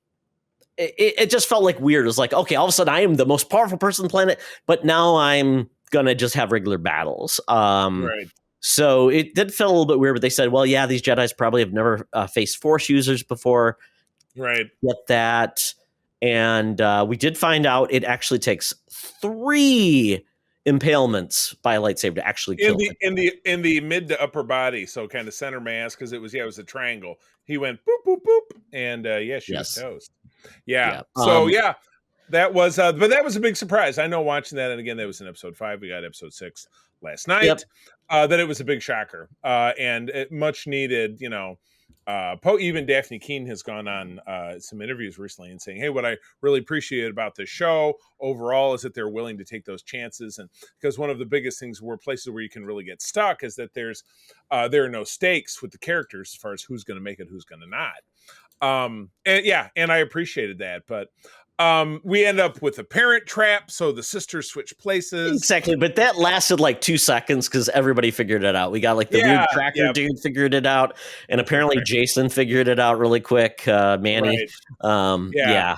it just felt like weird. It was like, okay, all of a sudden I am the most powerful person on the planet, but now I'm gonna just have regular battles. Right. So it did feel a little bit weird, but they said, well, yeah, these Jedis probably have never faced Force users before. Right. Get that. And we did find out it actually takes 3 impalements by a lightsaber to actually kill him. In the mid to upper body, so kind of center mass, because it was a triangle. He went boop boop boop, and she was toast. Yeah. So that was, but that was a big surprise. I know watching that, and again, that was in episode 5. We got episode 6 last night, that it was a big shocker, and it much needed, even Daphne Keene has gone on some interviews recently and saying, hey, what I really appreciate about the show overall is that they're willing to take those chances. And because one of the biggest things were places where you can really get stuck is that there are no stakes with the characters as far as who's going to make it, who's going to not. And I appreciated that. But we end up with a parent trap, so the sisters switch places. Exactly, but that lasted like 2 seconds because everybody figured it out. We got like the weird tracker dude figured it out, and apparently Jason figured it out really quick. Manny, right.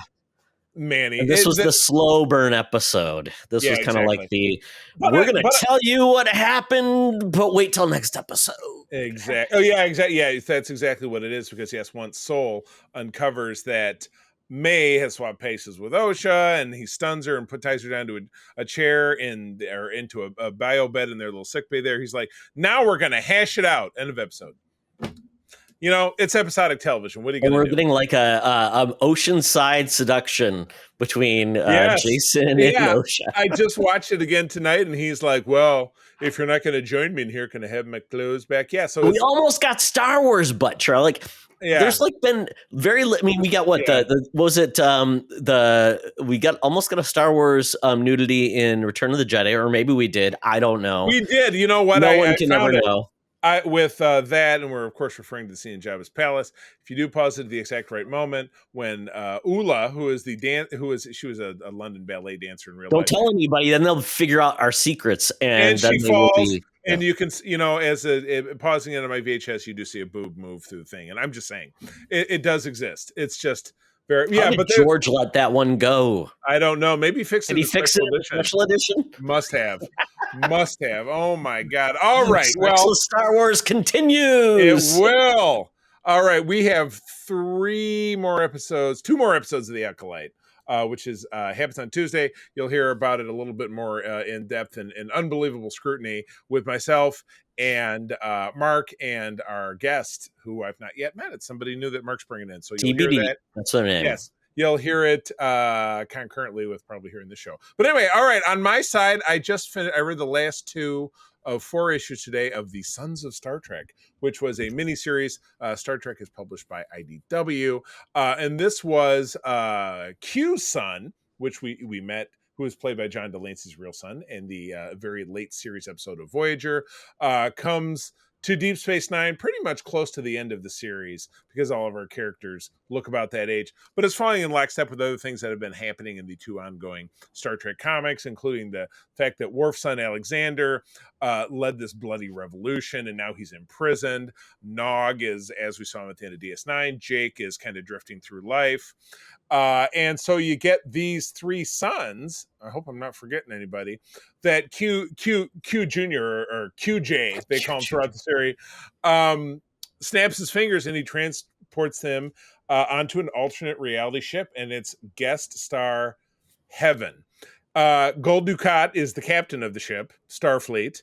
Manny. And this was the slow burn episode. This was kind of like we're going to tell you what happened, but wait till next episode. Exactly. Oh yeah, exactly. Yeah, that's exactly what it is. Because yes, once Soul uncovers that May has swapped places with Osha, and he stuns her and ties her down to a chair into a bio bed in their little sick bay there. He's like, now we're going to hash it out. End of episode. It's episodic television. What are you going to do? We're getting like a oceanside seduction between Jason and Osha. I just watched it again tonight, and he's like, well, if you're not going to join me in here, can I have my clothes back? Yeah. So we almost got Star Wars butt, Charlie. There's like been we got what we almost got a Star Wars nudity in Return of the Jedi, or maybe we did. I don't know. We did. You know what? No one can ever know. With that, and we're of course referring to the scene in Jabba's palace. If you do pause it at the exact right moment, when Ula, she was a London ballet dancer in real life. Don't tell anybody, then they'll figure out our secrets, and then she falls. And you can, as pausing it on my VHS, you do see a boob move through the thing. And I'm just saying, it does exist. It's just very, How did George let that one go? I don't know. Maybe fix it. Did he fix it in special edition? Must have. Oh my God. All right. Well, Star Wars continues. It will. All right. We have two more episodes of The Acolyte. Which happens on Tuesday. You'll hear about it a little bit more in depth and unbelievable scrutiny with myself and Mark and our guest, who I've not yet met. It's somebody new that Mark's bringing in. So you'll TBD. hear that. That's their name. Yes. You'll hear it concurrently with probably hearing the show. But anyway, all right. On my side, I just finished. I read the last 2 of 4 issues today of The Sons of Star Trek, which was a miniseries. Star Trek is published by IDW. And this was Q's son, which we met, who was played by John Delancey's real son in the very late series episode of Voyager, comes to Deep Space Nine pretty much close to the end of the series because all of our characters look about that age, but it's falling in lockstep with other things that have been happening in the 2 ongoing Star Trek comics, including the fact that Worf's son Alexander led this bloody revolution, and now he's imprisoned. Nog is, as we saw him at the end of DS9, Jake is kind of drifting through life. And so you get these 3 sons. I hope I'm not forgetting anybody. That Q Jr. or QJ, they call him throughout the series, snaps his fingers and he transports them onto an alternate reality ship, and it's guest star heaven. Gul Dukat is the captain of the ship, Starfleet.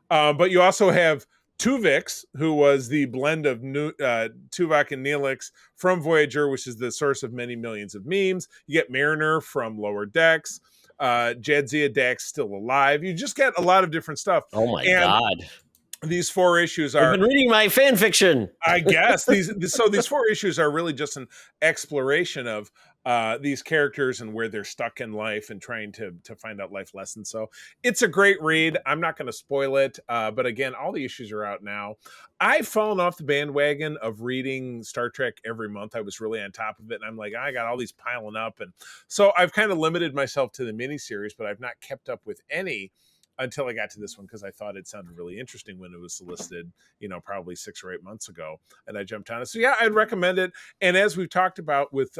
But you also have Tuvix, who was the blend of Tuvok and Neelix from Voyager, which is the source of many millions of memes. You get Mariner from Lower Decks. Jadzia Dax still alive. You just get a lot of different stuff. Oh my God. These 4 issues are... I've been reading my fan fiction. I guess. These 4 issues are really just an exploration of these characters and where they're stuck in life and trying to find out life lessons. So it's a great read. I'm not going to spoil it. But again, all the issues are out now. I've fallen off the bandwagon of reading Star Trek every month. I was really on top of it. And I'm like, I got all these piling up. And so I've kind of limited myself to the miniseries, but I've not kept up with any until I got to this one because I thought it sounded really interesting when it was solicited, probably 6 or 8 months ago, and I jumped on it. So yeah, I'd recommend it. And as we've talked about with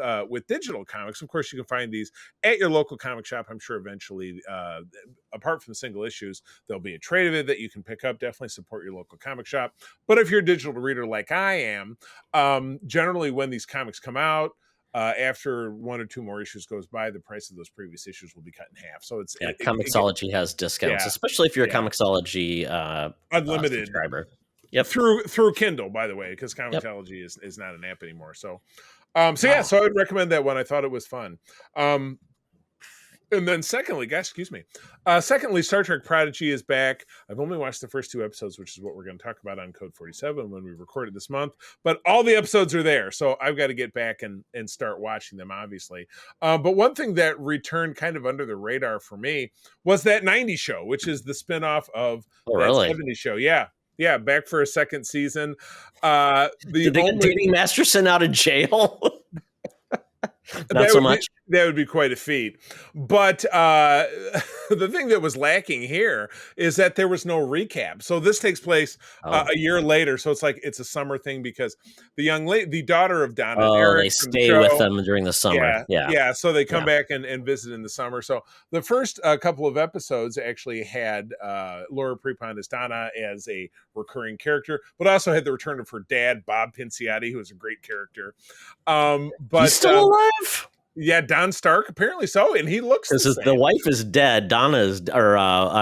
digital comics, of course, you can find these at your local comic shop. I'm sure eventually, apart from single issues, there'll be a trade of it that you can pick up. Definitely support your local comic shop. But if you're a digital reader like I am, generally when these comics come out, after 1 or 2 more issues goes by, the price of those previous issues will be cut in half. So it's Comixology has discounts, especially if you're a Comixology unlimited subscriber. Yep, through Kindle, by the way, because Comixology is not an app anymore. So, so I would recommend that one. I thought it was fun. And then secondly, secondly, Star Trek Prodigy is back. I've only watched the first 2 episodes, which is what we're going to talk about on Code 47 when we record it this month. But all the episodes are there, so I've got to get back and start watching them, obviously. But one thing that returned kind of under the radar for me was that 90s show, which is the spinoff of that 70s show. Yeah, back for a second season. Did they get Danny Masterson out of jail? Not so much. That would be quite a feat. But the thing that was lacking here is that there was no recap. So this takes place a year later. So it's a summer thing because the daughter of Donna, Eric, they stay with them during the summer. Yeah. So they come back and visit in the summer. So the first couple of episodes actually had Laura Prepon as Donna as a recurring character, but also had the return of her dad, Bob Pinciotti, who was a great character. But he's still alive. Yeah, Don Stark, apparently so, and he looks the wife is dead. Donna is, or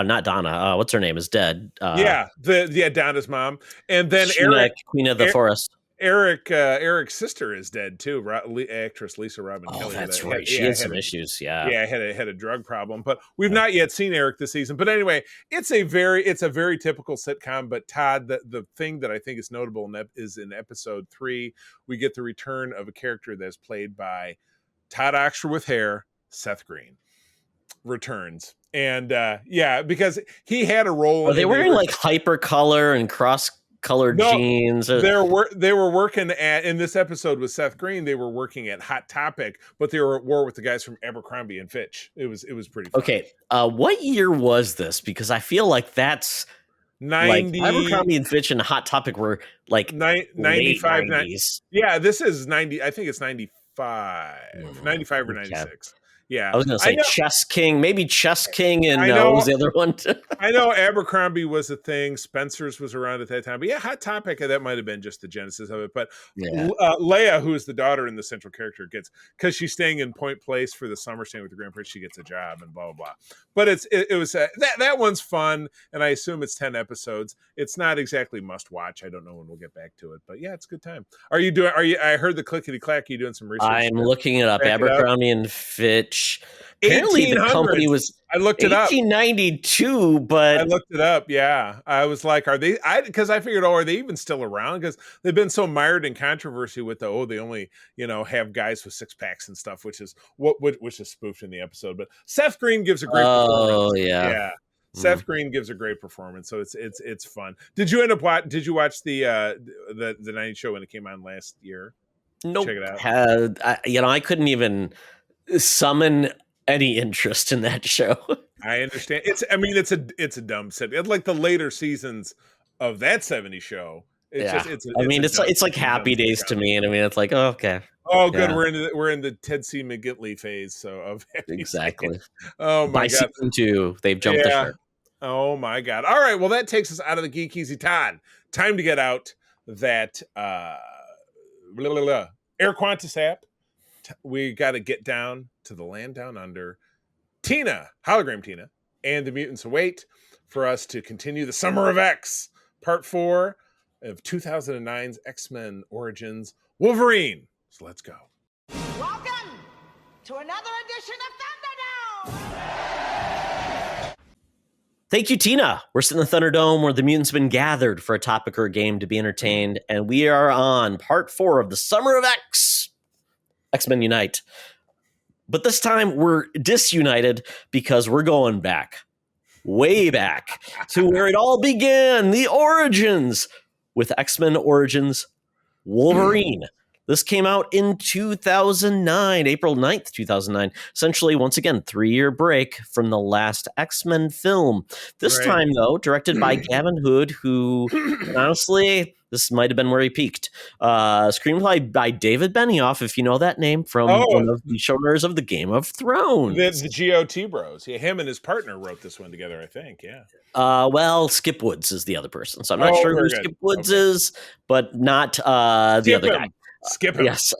not Donna. What's her name is dead. Donna's mom, and then Eric, Queen of the Forest. Eric's sister is dead too. Actress Lisa Robin Kelly. That's right. She had some issues. Yeah, had a drug problem, but we've not yet seen Eric this season. But anyway, it's a very typical sitcom. But Todd, the thing that I think is notable is in episode 3, we get the return of a character that's played by Todd Oxford with hair, Seth Green, returns. And because he had a role. Are they wearing like hypercolor and cross-colored jeans? They were working in this episode with Seth Green. They were working at Hot Topic, but they were at war with the guys from Abercrombie and Fitch. It was pretty fun. Okay. What year was this? Because I feel like that's 90. Like Abercrombie and Fitch and Hot Topic were like 95, 90s. Yeah, this is 90. I think it's 95 or 96. Yeah, I was going to say Chess King, maybe Chess King, and what was the other one? I know Abercrombie was a thing. Spencer's was around at that time. But yeah, Hot Topic, that might have been just the genesis of it. But Leia, who is the daughter and the central character, gets, because she's staying in Point Place for the summer, staying with the grandparents, she gets a job and blah, blah, blah. But it was that one's fun, and I assume it's 10 episodes. It's not exactly must watch. I don't know when we'll get back to it. But yeah, it's a good time. I heard the clickety clack. Are you doing some research? I'm looking it up. Abercrombie and Fitch. Apparently the company was I looked it 1892, but I looked it up. Yeah. I was like, are they, because I figured, are they even still around? Because they've been so mired in controversy with they only, have guys with 6-packs and stuff, which is spoofed in the episode. But Seth Green gives a great performance. Oh, yeah. Yeah. Seth Green gives a great performance, so it's fun. Did you watch the 90s show when it came on last year? Nope. Check it out. I couldn't even summon any interest in that show. I understand. It's a dumb set. It's like the later seasons of that 70s show. It's like Happy Days to me, and it's like, oh, okay. Oh, good. Yeah. We're in the Ted C. McGinley phase. So of exactly. Oh my God. Season 2, they've jumped the shark. Oh my God. All right. Well, that takes us out of the Geek Easy. Todd, time to get out that Air Qantas app. We got to get down to the land down under. Hologram Tina, and the mutants await for us to continue the Summer of X, Part 4 of 2009's X-Men Origins Wolverine. So let's go. Welcome to another edition of Thunderdome! Thank you, Tina. We're sitting in the Thunderdome where the mutants have been gathered for a topic or a game to be entertained, and we are on Part 4 of the Summer of X, X-Men Unite. But this time we're disunited because we're going back, way back to where it all began, the origins with X-Men Origins Wolverine. This came out in 2009, April 9th, 2009. Essentially, once again, 3-year break from the last X-Men film. This time, though, directed by Gavin Hood, who, honestly, this might have been where he peaked. Screenplay by David Benioff, if you know that name, from one of the showrunners of the Game of Thrones. The GOT Bros. Yeah, him and his partner wrote this one together, I think, yeah. Well, Skip Woods is the other person. So I'm not sure who Skip Woods is, but not the other guy. Skip him. Yes.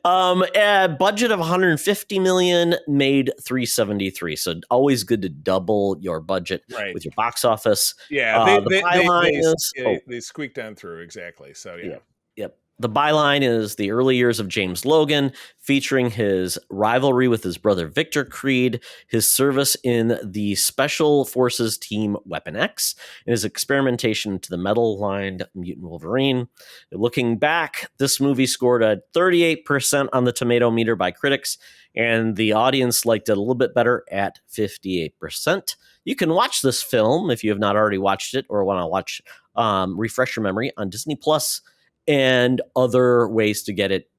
A budget of 150 million, made 373. So always good to double your budget with your box office. Yeah, they squeaked on through, exactly. So yeah. Yep. The byline is the early years of James Logan, featuring his rivalry with his brother Victor Creed, his service in the Special Forces Team Weapon X, and his experimentation into the metal-lined mutant Wolverine. Looking back, this movie scored a 38% on the tomato meter by critics, and the audience liked it a little bit better at 58%. You can watch this film if you have not already watched it or want to watch refresh your memory on Disney Plus and other ways to get it,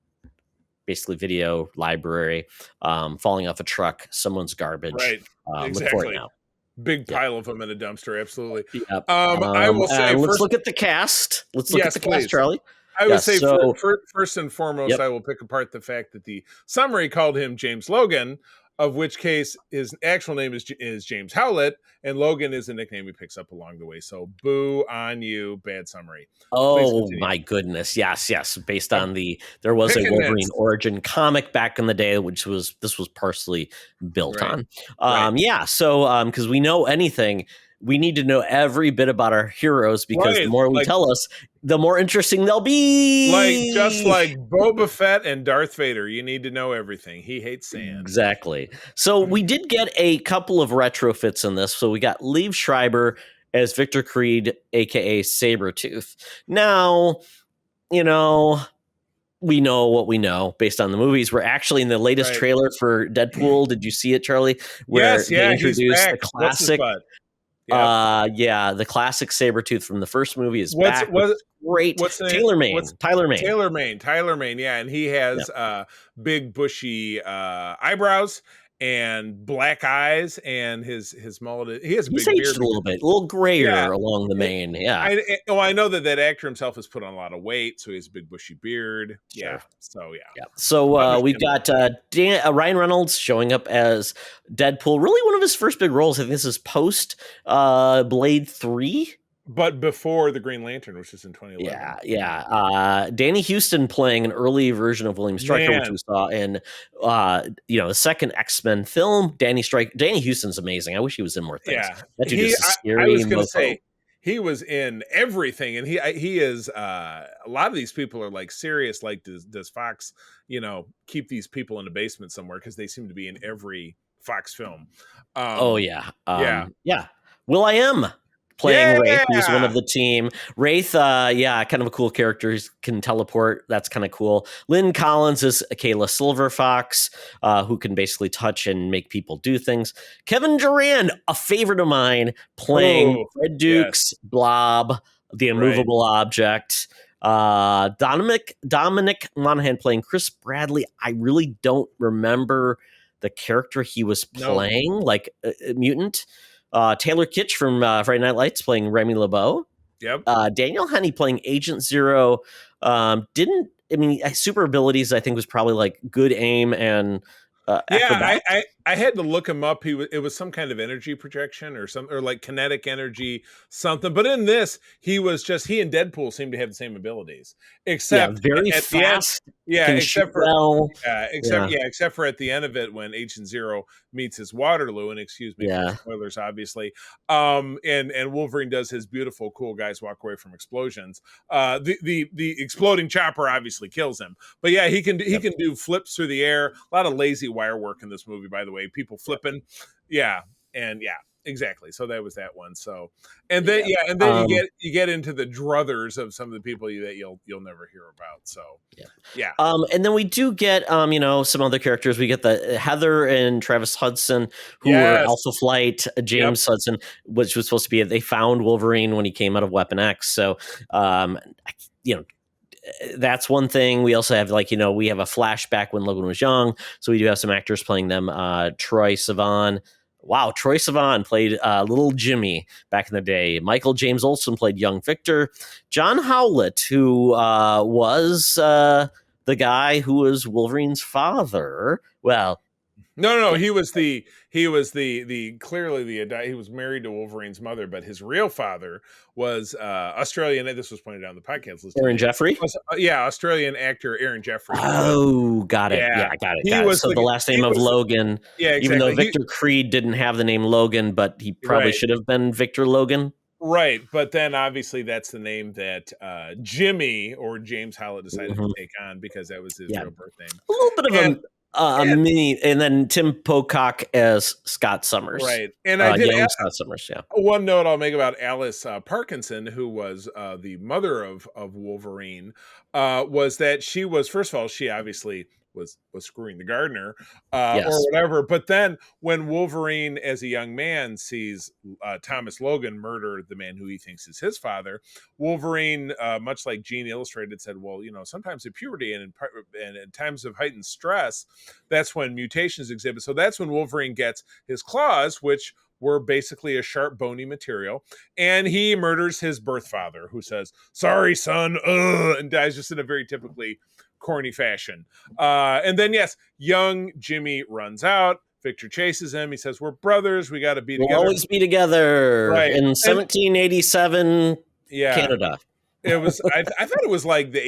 basically video, library, falling off a truck, someone's garbage. Right. Look for it Exactly. now. Big pile of them in a dumpster. Absolutely. Yep. I will say let's first, look at the cast. Let's look Yes, at the cast, please. Charlie. I would say so- first and foremost, Yep. I will pick apart the fact that the summary called him James Logan, of which case his actual name is James Howlett, and Logan is a nickname he picks up along the way. So boo on you, bad summary. Oh continue. my goodness. Yes. Based on there was a Pick and Wolverine mix. origin comic back in the day, this was partially built Right. on. Right. Yeah. So, because we know anything, we need to know every bit about our heroes because the Right, more we like- tell us, the more interesting they'll be. Just like Boba Fett and Darth Vader, you need to know everything. He hates sand. Exactly. So we did get a couple of retrofits in this. So we got Liev Schreiber as Victor Creed, aka Sabretooth. Now, we know what we know based on the movies. We're actually in the latest Right. trailer for Deadpool. Did you see it, Charlie? Where Yes, they yeah, he's introduced back. the What's his classic. butt? Yeah. The classic Sabretooth from the first movie is What's- back. what- Great. what's the name? Tyler Mane. Tyler Mane, yeah, and he has big bushy eyebrows and black eyes, and his mullet. He has a He's big aged beard. a little bit, a little grayer Yeah. along the mane. Yeah. I know that actor himself has put on a lot of weight, so he has a big bushy beard. Sure. Yeah, so yeah. Yeah. So we've got Ryan Reynolds showing up as Deadpool. Really, one of his first big roles. I think this is post Blade 3. But before the Green Lantern, which is in 2011. Yeah. Danny Houston playing an early version of William Stryker, which Man. we saw in the second X-Men film. Danny Houston's amazing. I wish he was in more things. Yeah. That dude is a I scary was going mofo. to say he was in everything, and he is. A lot of these people are like serious. Like, does Fox, keep these people in the basement somewhere because they seem to be in every Fox film. Yeah. Will.i.am playing Wraith, who's one of the team. Wraith, kind of a cool character. He can teleport. That's kind of cool. Lynn Collins is Kayla Silverfox, who can basically touch and make people do things. Kevin Durant, a favorite of mine, playing Fred Duke's Blob, the immovable object. Dominic Monaghan playing Chris Bradley. I really don't remember the character he was playing, like a mutant. Taylor Kitsch from Friday Night Lights playing Remy LeBeau. Yep. Daniel Henney playing Agent Zero. Super abilities I think was probably like good aim and acrobatics. I had to look him up. It was some kind of energy projection or like kinetic energy something. But in this, he and Deadpool seem to have the same abilities, except very at fast. The end, except for except for at the end of it when Agent Zero meets his Waterloo, and excuse me for the spoilers, obviously. And Wolverine does his beautiful cool guys walk away from explosions. The exploding chopper obviously kills him, but yeah, he can do flips through the air. A lot of lazy wire work in this movie, by the way. People flipping, exactly. So that was that one. So, and then you get into the druthers of some of the people that you'll never hear about. So and then we do get some other characters. We get the Heather and Travis Hudson, who were Alpha Flight. James Hudson, which was supposed to be they found Wolverine when he came out of Weapon X. So that's one thing. We also have we have a flashback when Logan was young, so we do have some actors playing them. Troye Sivan. Wow, Troye Sivan played little Jimmy back in the day. Michael James Olsen played young Victor. John Howlett, who was the guy who was Wolverine's father. Well, no, he was married to Wolverine's mother, but his real father was Australian. This was pointed out in the podcast list. Aaron Jeffrey? Australian actor Aaron Jeffrey. Oh, got it. Yeah, got it. So the last name of Logan, exactly. Even though Victor Creed didn't have the name Logan, but he probably should have been Victor Logan. Right, but then obviously that's the name that Jimmy or James Howlett decided to take on because that was his Yeah. real birth name. A little bit of And a mini, and then Tim Pocock as Scott Summers. right, and I did young Scott Summers. Yeah. one note I'll make about Alice Parkinson, who was the mother of Wolverine, was that she was, first of all, she obviously was screwing the gardener Yes. or whatever. But then when Wolverine, as a young man, sees Thomas Logan murder the man who he thinks is his father, Wolverine, much like Gene Illustrated, said, well, sometimes at puberty and in times of heightened stress, that's when mutations exhibit. So that's when Wolverine gets his claws, which were basically a sharp, bony material, and he murders his birth father, who says, sorry, son, and dies just in a very typically corny fashion. And then, yes, young Jimmy runs out. Victor chases him. He says, we're brothers. We got to be We'll together. always be together. Right. In 1787, Yeah. Canada. It was. I thought it was like the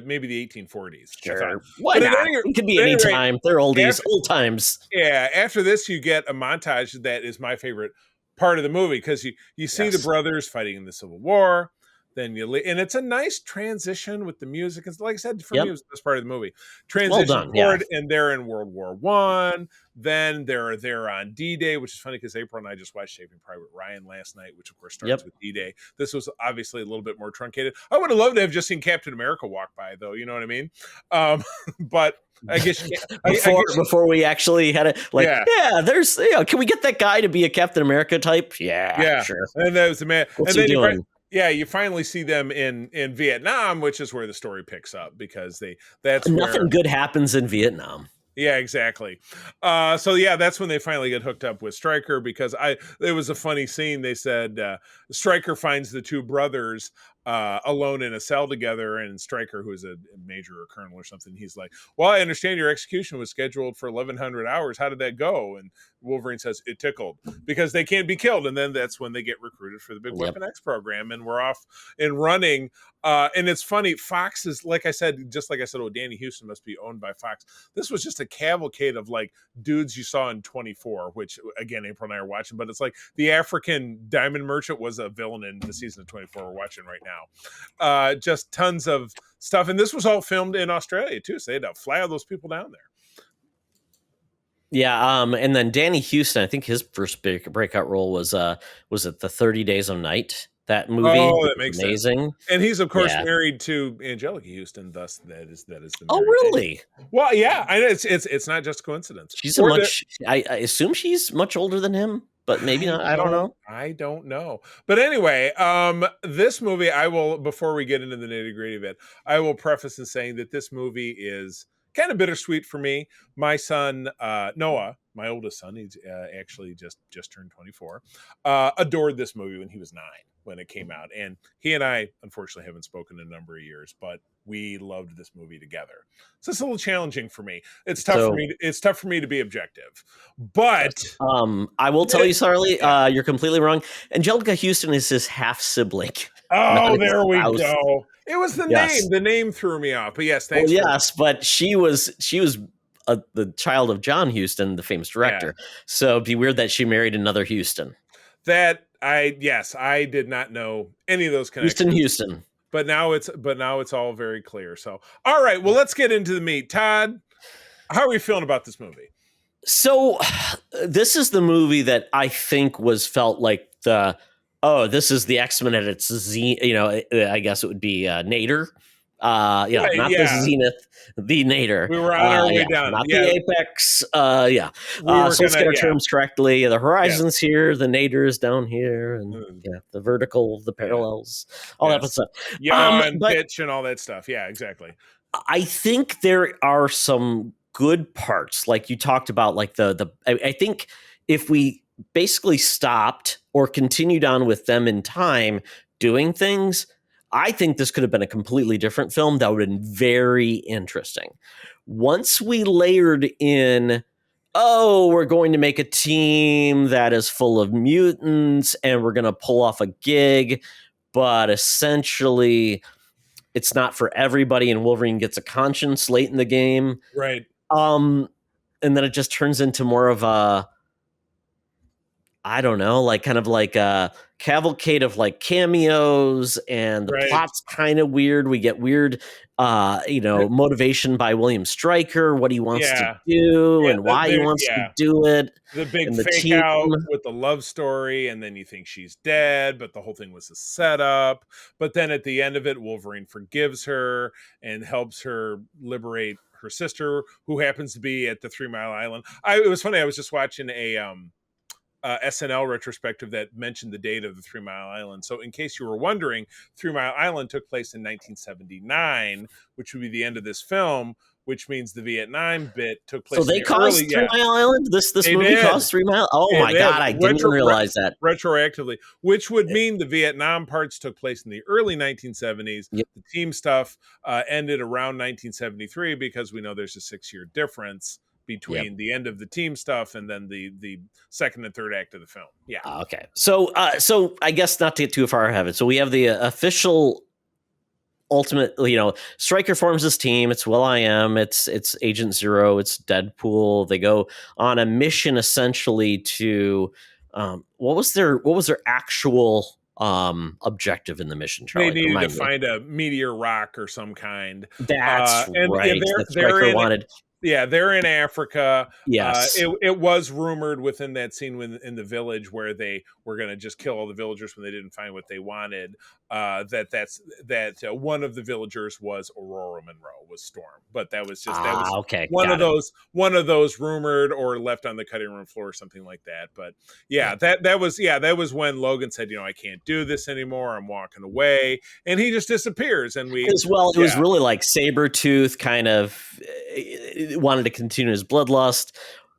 maybe the 1840s. Sure. Why But at not? any- It could be at any any rate, time. They're oldies. after- Old times. Yeah. After this, you get a montage that is my favorite part of the movie because you see the Yes. brothers fighting in the Civil War. Then and it's a nice transition with the music. It's like I said, for me, it was the best part of the movie. Transition done, forward, and they're in World War I. Then they're there on D-Day, which is funny because April and I just watched Saving Private Ryan last night, which of course starts with D-Day. This was obviously a little bit more truncated. I would have loved to have just seen Captain America walk by, though. You know what I mean? But I guess before we actually had it, like, there's, can we get that guy to be a Captain America type? Yeah, sure. And that was the man. What's and he then doing? you finally see them in Vietnam, which is where the story picks up because nothing good happens in Vietnam. Yeah, exactly. That's when they finally get hooked up with Stryker because it was a funny scene. They said Stryker finds the two brothers alone in a cell together, and Stryker, who is a major or colonel or something, he's like, well, I understand your execution was scheduled for 1100 hours. How did that go? And Wolverine says it tickled because they can't be killed. And then that's when they get recruited for the big Weapon X program, and we're off and running. And it's funny, Fox is, like I said, oh, Danny Houston must be owned by Fox. This was just a cavalcade of like dudes you saw in 24, which again, April and I are watching, but it's like the African diamond merchant was a villain in the season of 24 we're watching right now. Just tons of stuff. And this was all filmed in Australia too. So they had to fly all those people down there. Yeah, and then Danny Houston, I think his first big breakout role was it the 30 Days of Night? That movie. Oh, that makes amazing. Sense. And he's of course married to Angelica Houston, thus that is the Oh, really? Well, yeah, I know it's not just coincidence. She's I assume she's much older than him, but maybe not. I don't know. I don't know. But anyway, this movie, before we get into the nitty-gritty of it, I will preface in saying that this movie is kind of bittersweet for me. My son, Noah, my oldest son, he's actually just turned 24, adored this movie when he was 9 when it came out. And he and I, unfortunately, haven't spoken in a number of years, but we loved this movie together. So it's a little challenging for me. It's tough for me to be objective. But I will tell you, Sarli, you're completely wrong. Angelica Houston is his half sibling. Oh, there we go. It was the name. The name threw me off. But yes, thanks. But she was the child of John Huston, the famous director. Yeah. So it'd be weird that she married another Houston. I did not know any of those connections. Houston. But now it's all very clear. So, all right, well, let's get into the meat. Todd, how are we feeling about this movie? So, this is the movie that I think felt like this is the X-Men at its I guess it would be Nadir. Not the Zenith, the Nadir. We were on our way down. Not the Apex. So let's get our terms correctly. The horizon's here, the Nadir is down here, and the vertical, the parallels, all that stuff. And pitch and all that stuff. Yeah, exactly. I think there are some good parts, like you talked about, like I think if we basically stopped or continued on with them in time doing things, I think this could have been a completely different film that would have been very interesting. Once we layered in, we're going to make a team that is full of mutants and we're going to pull off a gig, but essentially it's not for everybody and Wolverine gets a conscience late in the game. Right. And then it just turns into more of a, I don't know, like kind of like cavalcade of like cameos, and the Right. plot's kind of weird. We get weird, motivation by William Stryker, what he wants to do and why he wants to do it. The big And the fake team. out with the love story, and then you think she's dead, but the whole thing was a setup. But then at the end of it, Wolverine forgives her and helps her liberate her sister, who happens to be at the 3 Mile Island. It was funny. I was just watching a SNL retrospective that mentioned the date of the 3 Mile Island. So in case you were wondering, 3 Mile Island took place in 1979, which would be the end of this film, which means the Vietnam bit took place. So they caused 3 Mile Island? This movie caused 3 Mile? Oh my God, I didn't even realize that. Retroactively, which would mean the Vietnam parts took place in the early 1970s. Yep. The team stuff ended around 1973, because we know there's a 6-year difference between the end of the team stuff and then the second and third act of the film. Yeah. Okay. So I guess not to get too far ahead of it. So we have the official ultimate, Stryker forms this team. It's Will.i.am, it's Agent Zero, it's Deadpool. They go on a mission essentially to what was their actual objective in the mission, Charlie? They needed to find a meteor rock or some kind. That's right. That Stryker wanted. Yeah, they're in Africa. Yes. It was rumored within that scene in the village where they were going to just kill all the villagers when they didn't find what they wanted. That one of the villagers was Aurora Monroe, was Storm, but that was okay. One of those rumored or left on the cutting room floor or something like that. But that was when Logan said, I can't do this anymore. I'm walking away, and he just disappears. And it was really like Sabretooth kind of wanted to continue his bloodlust.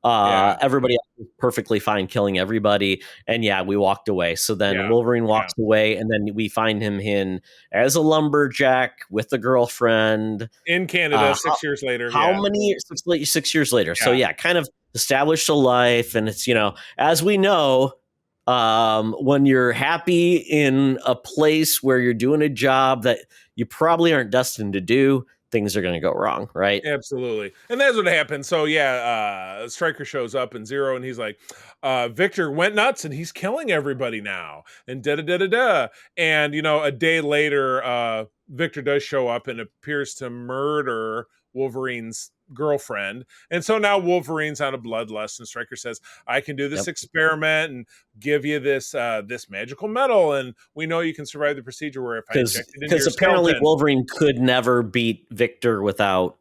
Everybody else was perfectly fine killing everybody, and we walked away. So then Wolverine walks away, and then we find him as a lumberjack with a girlfriend in Canada. 6 years later. How many years? 6 years later. So kind of established a life, and it's as we know, when you're happy in a place where you're doing a job that you probably aren't destined to do, things are going to go wrong, right? Absolutely. And that's what happened. So Stryker shows up in Zero, and he's like, Victor went nuts and he's killing everybody now, and da-da-da-da-da. And a day later, Victor does show up and appears to murder Wolverine's girlfriend, and so now Wolverine's on a bloodlust, and Stryker says, I can do this experiment and give you this magical metal, and we know you can survive the procedure where if I inject it into your apparently skeleton. Wolverine could never beat Victor without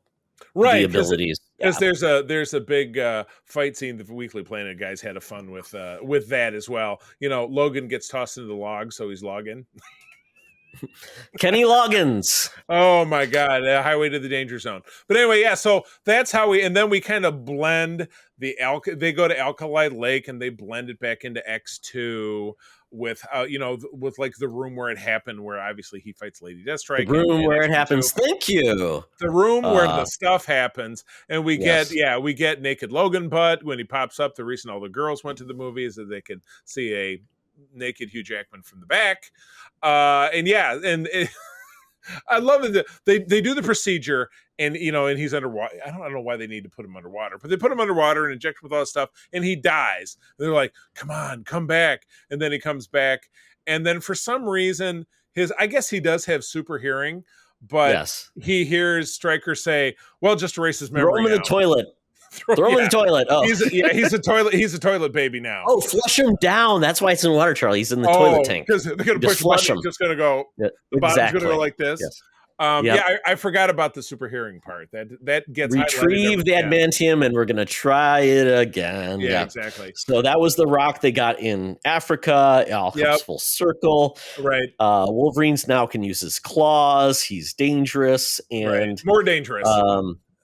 the abilities. Because there's a big fight scene the Weekly Planet guys had a fun with that as well. Logan gets tossed into the log, so he's logging. Kenny Loggins. Oh my God, Highway to the Danger Zone. But anyway, so that's how and then we kind of blend they go to Acolyte Lake and they blend it back into X2 with with like the room where it happened, where obviously he fights Lady Deathstrike. The room where it happens. Thank you. The room where the stuff happens, and we get naked Logan butt when he pops up. The reason all the girls went to the movie is that they could see a naked Hugh Jackman from the back. I love it. They do the procedure, and and he's underwater. I don't know why they need to put him underwater, but they put him underwater and inject him with all this stuff, and he dies. And they're like, "Come on, come back!" And then he comes back, and then for some reason, I guess he does have super hearing, but he hears Stryker say, "Well, just erase his memory." Throw him in the toilet. Throw him in the toilet. Oh, he's a toilet baby now. Oh, flush him down. That's why it's in water, Charlie. He's in the toilet tank. Because they're going to push flush him. Just going to go. Yeah, the bottom's going to go like this. Yes. I forgot about the super hearing part. That gets retrieve the adamantium, and we're going to try it again. Yeah, exactly. So that was the rock they got in Africa. It all comes full circle. Right. Wolverine's now can use his claws. He's dangerous and more dangerous.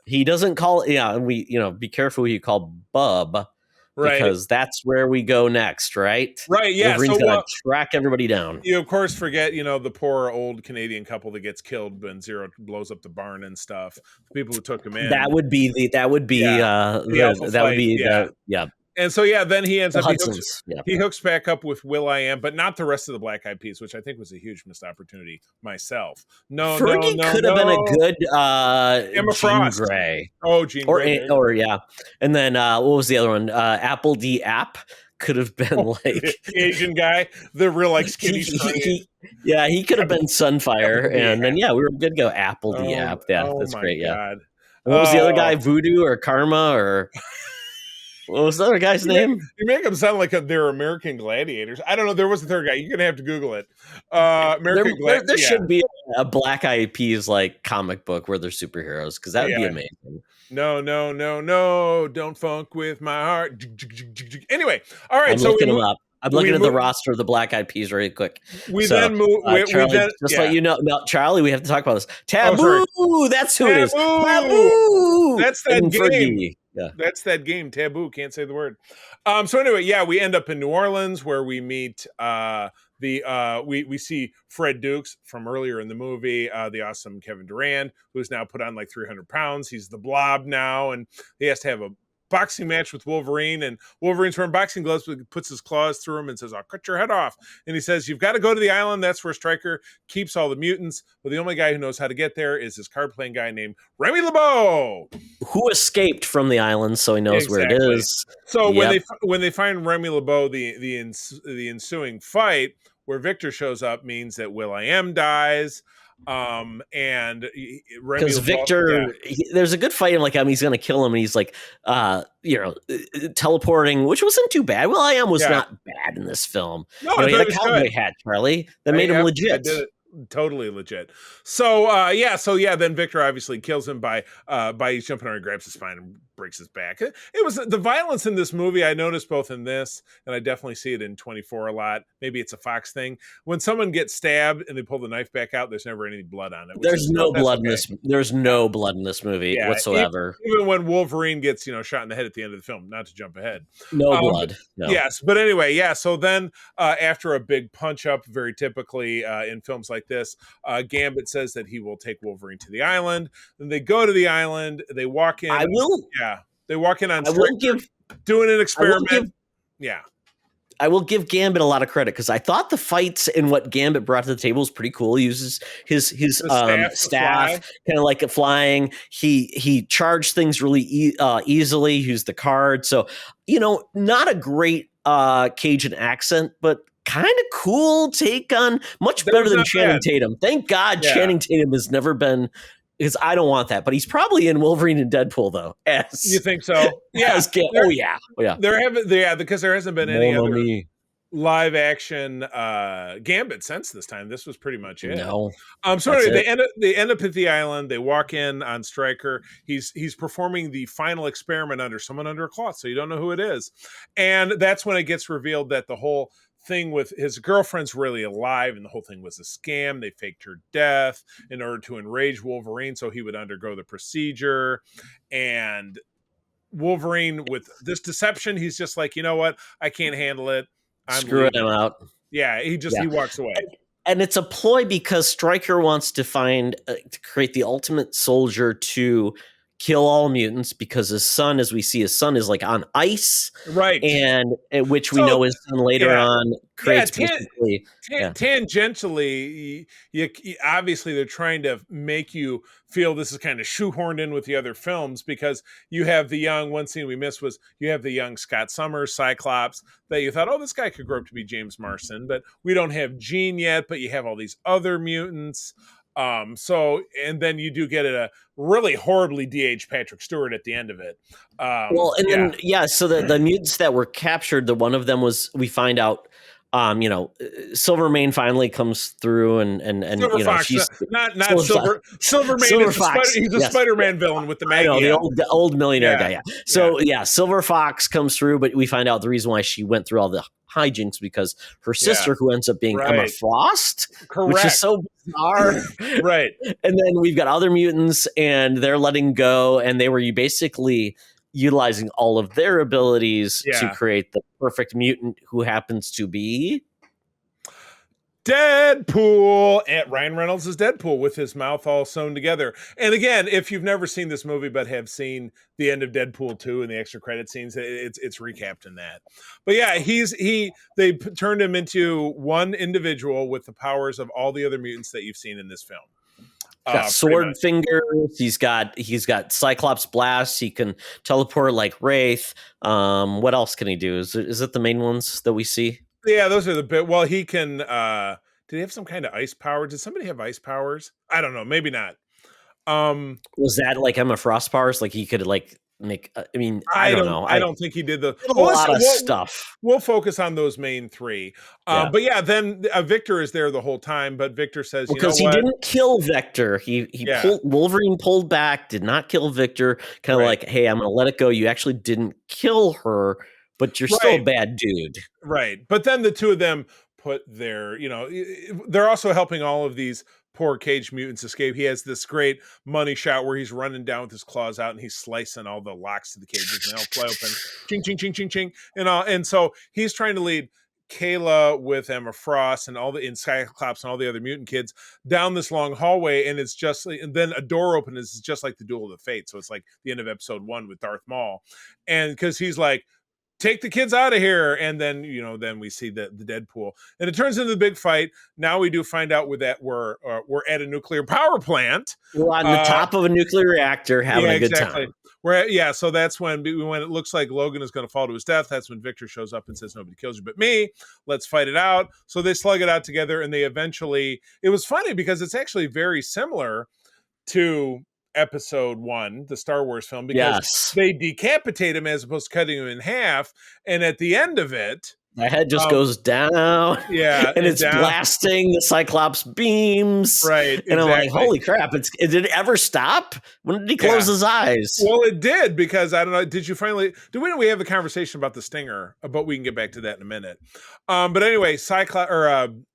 He doesn't call we be careful who you call Bub, because that's where we go next, right? Right, yeah. Wolverine's gonna track everybody down. You of course forget, the poor old Canadian couple that gets killed when Zero blows up the barn and stuff. The people who took him in. That would be And so then he ends up he hooks back up with Will.i.am, but not the rest of the Black Eyed Peas, which I think was a huge missed opportunity myself. Fergie could have been a good Emma Frost. Jean Grey. Oh, Jean Grey. Or and then what was the other one? Apple D App could have been like The Asian guy, the real like skinny, he, scrawny. he could have been Sunfire, and then we were good to go. Apple the app, that's my great. Yeah. God. And what was the other guy? Voodoo or Karma or what was the other guy's name? You make them sound like they're American gladiators. I don't know. There was a third guy. You're gonna have to Google it. American there should be a Black Eyed Peas like comic book where they're superheroes, because that would be amazing. No, don't funk with my heart. Anyway, all right. I'm looking them up. I'm looking at the roster of the Black Eyed Peas really quick. Then move. Charlie, let you know. No, Charlie, we have to talk about this. Taboo. That's who it is. Taboo. That's that and game. Yeah. That's that game. Taboo. Can't say the word. So anyway, we end up in New Orleans where we meet we see Fred Dukes from earlier in the movie, the awesome Kevin Durand, who's now put on like 300 pounds. He's the Blob now, and he has to have a boxing match with Wolverine, and Wolverine's wearing boxing gloves, but puts his claws through him and says, "I'll cut your head off." And he says, "You've got to go to the island. That's where Stryker keeps all the mutants. But the only guy who knows how to get there is this card playing guy named Remy LeBeau, who escaped from the island, so he knows where it is." So when they find Remy LeBeau, the ensuing fight where Victor shows up means that Will.i.am dies. And because Victor, there's a good fight in like he's gonna kill him, and he's like teleporting, which wasn't too bad. Will.i.am was not bad in this film. No, he had a cowboy hat, Charlie, that made him legit. Totally legit. So then Victor obviously kills him by he's jumping on and grabs his spine and breaks his back. It was the violence in this movie I noticed both in this, and I definitely see it in 24 a lot. Maybe it's a Fox thing. When someone gets stabbed and they pull the knife back out, there's never any blood on it. There's no blood in this. There's no blood in this movie whatsoever. Even when Wolverine gets shot in the head at the end of the film, not to jump ahead. No blood. No. Yes, but anyway, so then after a big punch up, very typically in films like this, Gambit says that he will take Wolverine to the island. Then they go to the island. They walk in. They walk in on doing an experiment. I will give Gambit a lot of credit, because I thought the fights and what Gambit brought to the table was pretty cool. He uses his staff kind of like a flying. He charged things really easily. Used the card. So, not a great Cajun accent, but kind of cool take on, much better than Channing Tatum. Thank God Channing Tatum has never been, because I don't want that. But he's probably in Wolverine and Deadpool, though. You think so? Yeah. Because there hasn't been any other live action Gambit since this time. This was pretty much it. No. So anyway, they end up at the island. They walk in on Stryker. He's performing the final experiment under someone under a cloth, so you don't know who it is. And that's when it gets revealed that the whole thing with his girlfriend's really alive, and the whole thing was a scam. They faked her death in order to enrage Wolverine so he would undergo the procedure. And Wolverine, with this deception, he's just like, you know what? I can't handle it. Screw him out. Yeah, he walks away. And it's a ploy because Stryker wants to create the ultimate soldier to kill all mutants, because his son, as we see, his son is like on ice, right? And which we know his son later on creates basically. Tangentially, obviously they're trying to make you feel this is kind of shoehorned in with the other films, because you have the young. One scene we missed was you have the young Scott Summers, Cyclops, that you thought, oh, this guy could grow up to be James Marsden, but we don't have Jean yet. But you have all these other mutants. So, and then you do get a really horribly de-aged Patrick Stewart at the end of it. So the mutants that were captured, the one of them was, we find out, Silvermane finally comes through, and Silver Fox, she's not Silvermane. He's a Spider-Man villain with the Maggie. I know, the old millionaire guy. Yeah. So Silver Fox comes through, but we find out the reason why she went through all the hijinks because her sister, who ends up being Emma Frost, which is so bizarre. Right. And then we've got other mutants, and they're letting go, and they were basically utilizing all of their abilities to create the perfect mutant, who happens to be Deadpool. And Ryan Reynolds is Deadpool with his mouth all sewn together. And again, if you've never seen this movie but have seen the end of Deadpool 2 and the extra credit scenes, it's recapped in that. But they turned him into one individual with the powers of all the other mutants that you've seen in this film. He's got pretty sword much. fingers. He's got Cyclops blasts. He can teleport like Wraith. What else can he do? Is it the main ones that we see? Yeah, those are the bit. Well, he can. Did he have some kind of ice power? Did somebody have ice powers? I don't know. Maybe not. Was that like Emma Frost powers? Like he could like make? I mean, I don't know. I don't think he did the. did a Well, lot of we'll, stuff. we'll focus on those main three. Yeah. But yeah, then Victor is there the whole time. But Victor says, Because he didn't kill Vector. He Wolverine pulled back, did not kill Victor. Kind of like, hey, I'm going to let it go. You actually didn't kill her, but you're still a bad dude. Right. But then the two of them put their, they're also helping all of these poor caged mutants escape. He has this great money shot where he's running down with his claws out and he's slicing all the locks to the cages and they'll fly open. Ching, ching, ching, ching, ching. And so he's trying to lead Kayla with Emma Frost and Cyclops and all the other mutant kids down this long hallway, and it's just, and then a door opens. It's just like the Duel of the Fates. So it's like the end of episode 1 with Darth Maul, and because he's like, take the kids out of here, and then then we see the Deadpool, and it turns into the big fight. Now we do find out we're at a nuclear power plant. We're on the top of a nuclear reactor having a good time. So that's when it looks like Logan is going to fall to his death. That's when Victor shows up and says, nobody kills you but me. Let's fight it out. So they slug it out together, and they eventually. It was funny because it's actually very similar to episode 1, the Star Wars film, because they decapitate him as opposed to cutting him in half, and at the end of it the head just goes down, and it's blasting the Cyclops beams, right? And I'm like, holy crap! Did it ever stop? When did he close his eyes? Well, it did, because I don't know. Did you finally? We have a conversation about the stinger, but we can get back to that in a minute. But anyway,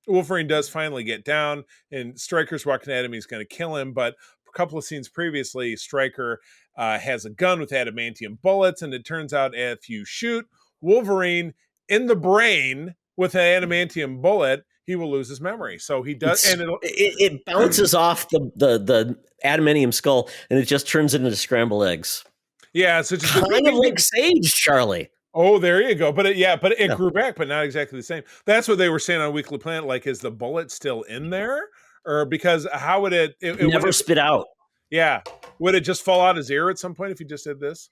Wolverine does finally get down, and Stryker's walking at him. He's going to kill him, but a couple of scenes previously, Stryker has a gun with adamantium bullets, and it turns out if you shoot Wolverine in the brain with an adamantium bullet, he will lose his memory. So he does, and it bounces off the adamantium skull, and it just turns it into scrambled eggs. Yeah, so just kind of like Sage, Charlie. Oh, there you go. But it grew back, but not exactly the same. That's what they were saying on Weekly Planet. Like, is the bullet still in there? Or because how would it never spit out? Yeah. Would it just fall out his ear at some point if he just did this?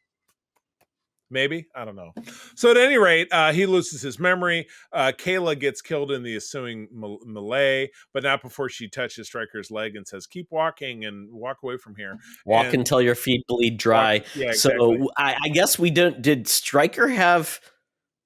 Maybe. I don't know. So at any rate, he loses his memory. Kayla gets killed in the ensuing melee, but not before she touches Stryker's leg and says, keep walking and walk away from here. Walk until your feet bleed dry. Yeah, exactly. So I guess we don't. Did Stryker have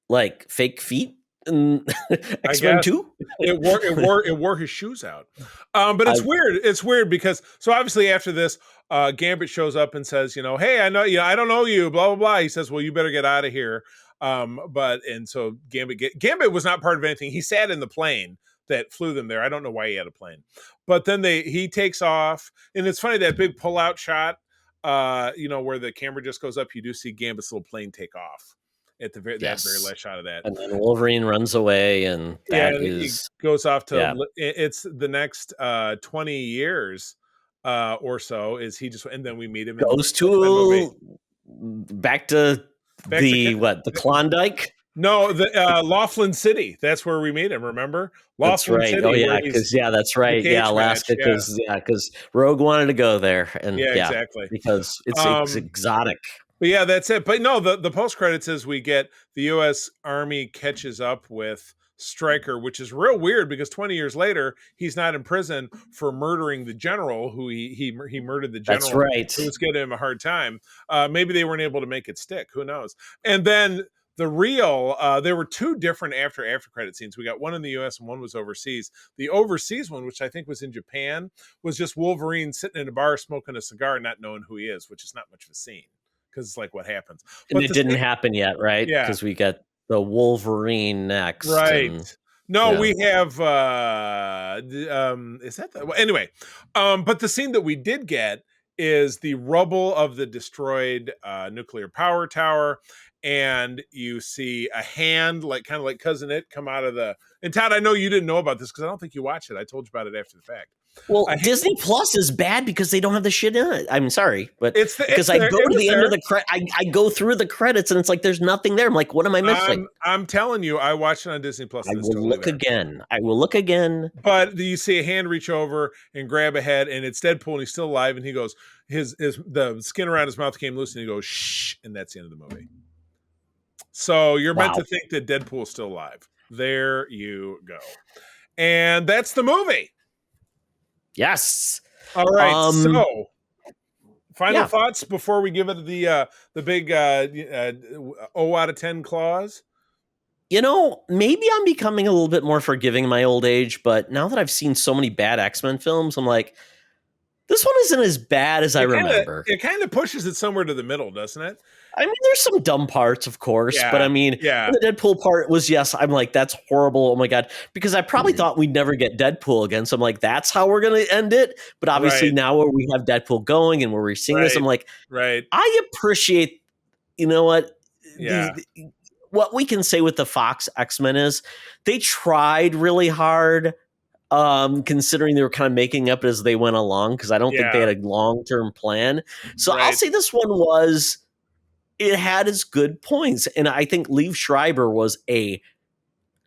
like fake feet? X-Men 2? It wore his shoes out. But it's weird. It's weird because so obviously after this, Gambit shows up and says, hey, I know I don't know you, blah blah blah. He says, well, you better get out of here. So Gambit was not part of anything. He sat in the plane that flew them there. I don't know why he had a plane. But then he takes off, and it's funny that big pull-out shot, where the camera just goes up, you do see Gambit's little plane take off. At that very last shot of that, and then Wolverine runs away, and he goes off to it's the next 20 years or so. Is he just and then we meet him goes to back to the Klondike? No, the Laughlin City. That's where we meet him. Remember, Laughlin City. Oh yeah, because that's right. Yeah, Alaska. Because Rogue wanted to go there, and exactly because it's exotic. But yeah, that's it. But no, the post credits is we get the U.S. Army catches up with Stryker, which is real weird because 20 years later he's not in prison for murdering the general who he murdered the general. That's right. Who was giving him a hard time. Maybe they weren't able to make it stick. Who knows? And then there were two different after credit scenes. We got one in the U.S. and one was overseas. The overseas one, which I think was in Japan, was just Wolverine sitting in a bar smoking a cigar, not knowing who he is, which is not much of a scene. Because it's like what happens. And it didn't happen yet, right? Yeah. Because we got the Wolverine next. Right. We have is that the, well, anyway. But the scene that we did get is the rubble of the destroyed nuclear power tower. And you see a hand, kind of like Cousin It, come out of the. And Todd, I know you didn't know about this because I don't think you watched it. I told you about it after the fact. Well, I hate- Disney Plus is bad because they don't have the shit in it. I'm sorry, but It's I there, go to it's the end of there. the I go through the credits and it's like there's nothing there. I'm like, what am I missing? I'm telling you, I watched it on Disney Plus. I And it's will totally look there. again. I will look again. But you see a hand reach over and grab a head, and it's Deadpool, and he's still alive, and he goes, the skin around his mouth came loose, and he goes, shh, and that's the end of the movie. So you're meant to think that Deadpool's still alive. There you go. And that's the movie. Yes. All right. So final thoughts before we give it the big 0 out of 10 clause. You know, maybe I'm becoming a little bit more forgiving in my old age, but now that I've seen so many bad X-Men films, I'm like, this one isn't as bad as I remember. It kind of pushes it somewhere to the middle, doesn't it? I mean, there's some dumb parts, of course, but I mean, the Deadpool part was, yes, I'm like, that's horrible. Oh my God. Because I probably thought we'd never get Deadpool again. So I'm like, that's how we're going to end it. But obviously now where we have Deadpool going and where we're seeing this, I'm like, I appreciate, you know what? What we can say with the Fox X-Men is they tried really hard, considering they were kind of making up as they went along, because I don't think they had a long-term plan. So I'll say this one it had its good points. And I think Liev Schreiber was a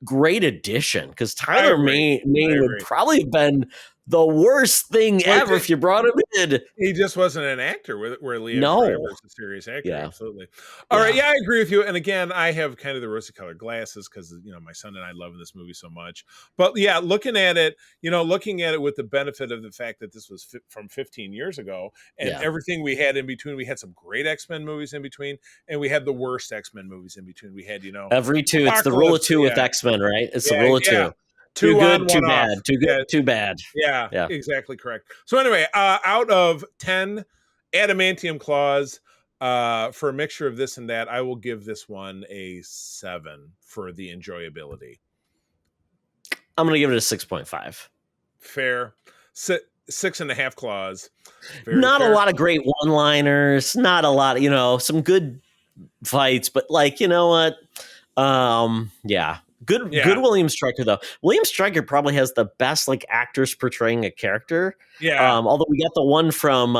great addition, because Tyler Mane would probably have been the worst thing ever if you brought him in. He just wasn't an actor where Liev Schreiber was a serious actor. Absolutely. All right. Yeah, I agree with you. And again, I have kind of the rosy colored glasses because, you know, my son and I love this movie so much. But yeah, looking at it with the benefit of the fact that this was from 15 years ago and everything we had in between, we had some great X-Men movies in between, and we had the worst X-Men movies in between. We had, every two. It's the rule of two with X-Men, right? It's the rule of two. Too good, too bad. Too good, too bad. Yeah, exactly correct. So anyway, out of 10 adamantium claws for a mixture of this and that, I will give this one a 7 for the enjoyability. I'm going to give it a 6.5. Fair. 6.5 claws. Not a lot of great one-liners. Not a lot of, some good fights, but like, you know what? Good William Stryker though. William Stryker probably has the best like actors portraying a character. Yeah. Although we got the one from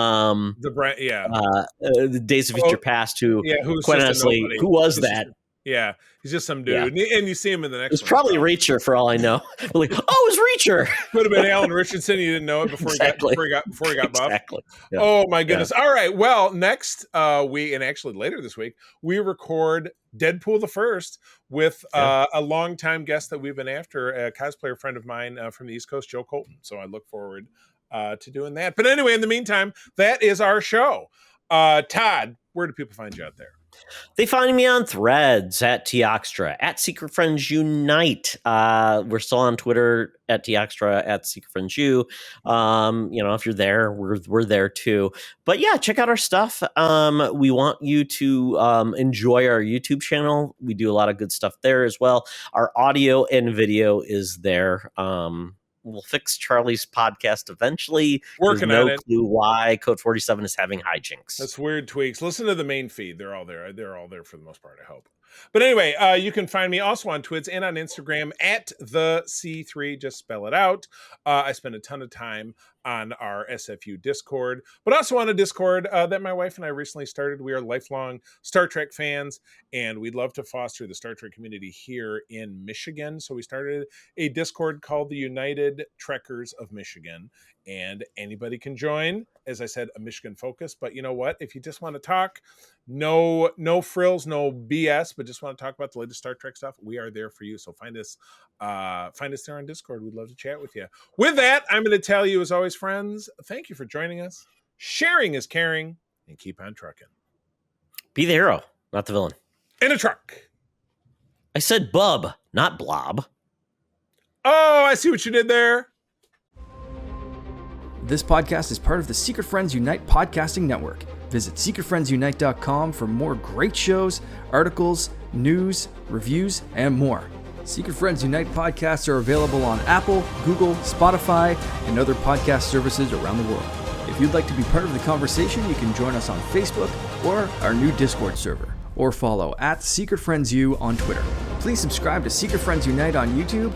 the Days of Future Past who quite honestly, who was that? He's just some dude, and you see him in the next. It's probably Reacher for all I know. Like, it's Reacher. Could have been Alan Richardson. You didn't know it before he got buffed. Exactly. Yeah. Oh my goodness! Yeah. All right. Well, next and actually later this week, we record Deadpool the First with a longtime guest that we've been after, a cosplayer friend of mine from the East Coast, Joe Colton. So I look forward to doing that. But anyway, in the meantime, that is our show. Todd, where do people find you out there? They find me on Threads at Teoxtra, at Secret Friends Unite. We're still on Twitter at Teoxtra, at Secret Friends U. If you're there, we're there too. But yeah, check out our stuff. We want you to enjoy our YouTube channel. We do a lot of good stuff there as well. Our audio and video is there. We'll fix Charlie's podcast eventually. Working on it. No clue why Code 47 is having hijinks. That's weird tweaks. Listen to the main feed. They're all there. They're all there for the most part, I hope. But anyway, you can find me also on Twits and on Instagram at the C3. Just spell it out. I spend a ton of time on our SFU Discord, but also on a Discord that my wife and I recently started. We are lifelong Star Trek fans, and we'd love to foster the Star Trek community here in Michigan. So we started a Discord called the United Trekkers of Michigan, and anybody can join. As I said, a Michigan focus, but you know what? If you just want to talk, no frills, no BS, but just want to talk about the latest Star Trek stuff, we are there for you. So find us there on Discord. We'd love to chat with you. With that, I'm going to tell you, as always, friends, thank you for joining us. Sharing is caring, and keep on trucking. Be the hero, not the villain. In a truck. I said bub, not blob. Oh, I see what you did there. This podcast is part of the Secret Friends Unite podcasting network. Visit secretfriendsunite.com for more great shows, articles, news, reviews, and more. Secret Friends Unite podcasts are available on Apple, Google, Spotify, and other podcast services around the world. If you'd like to be part of the conversation, you can join us on Facebook or our new Discord server, or follow at Secret Friends U on Twitter. Please subscribe to Secret Friends Unite on YouTube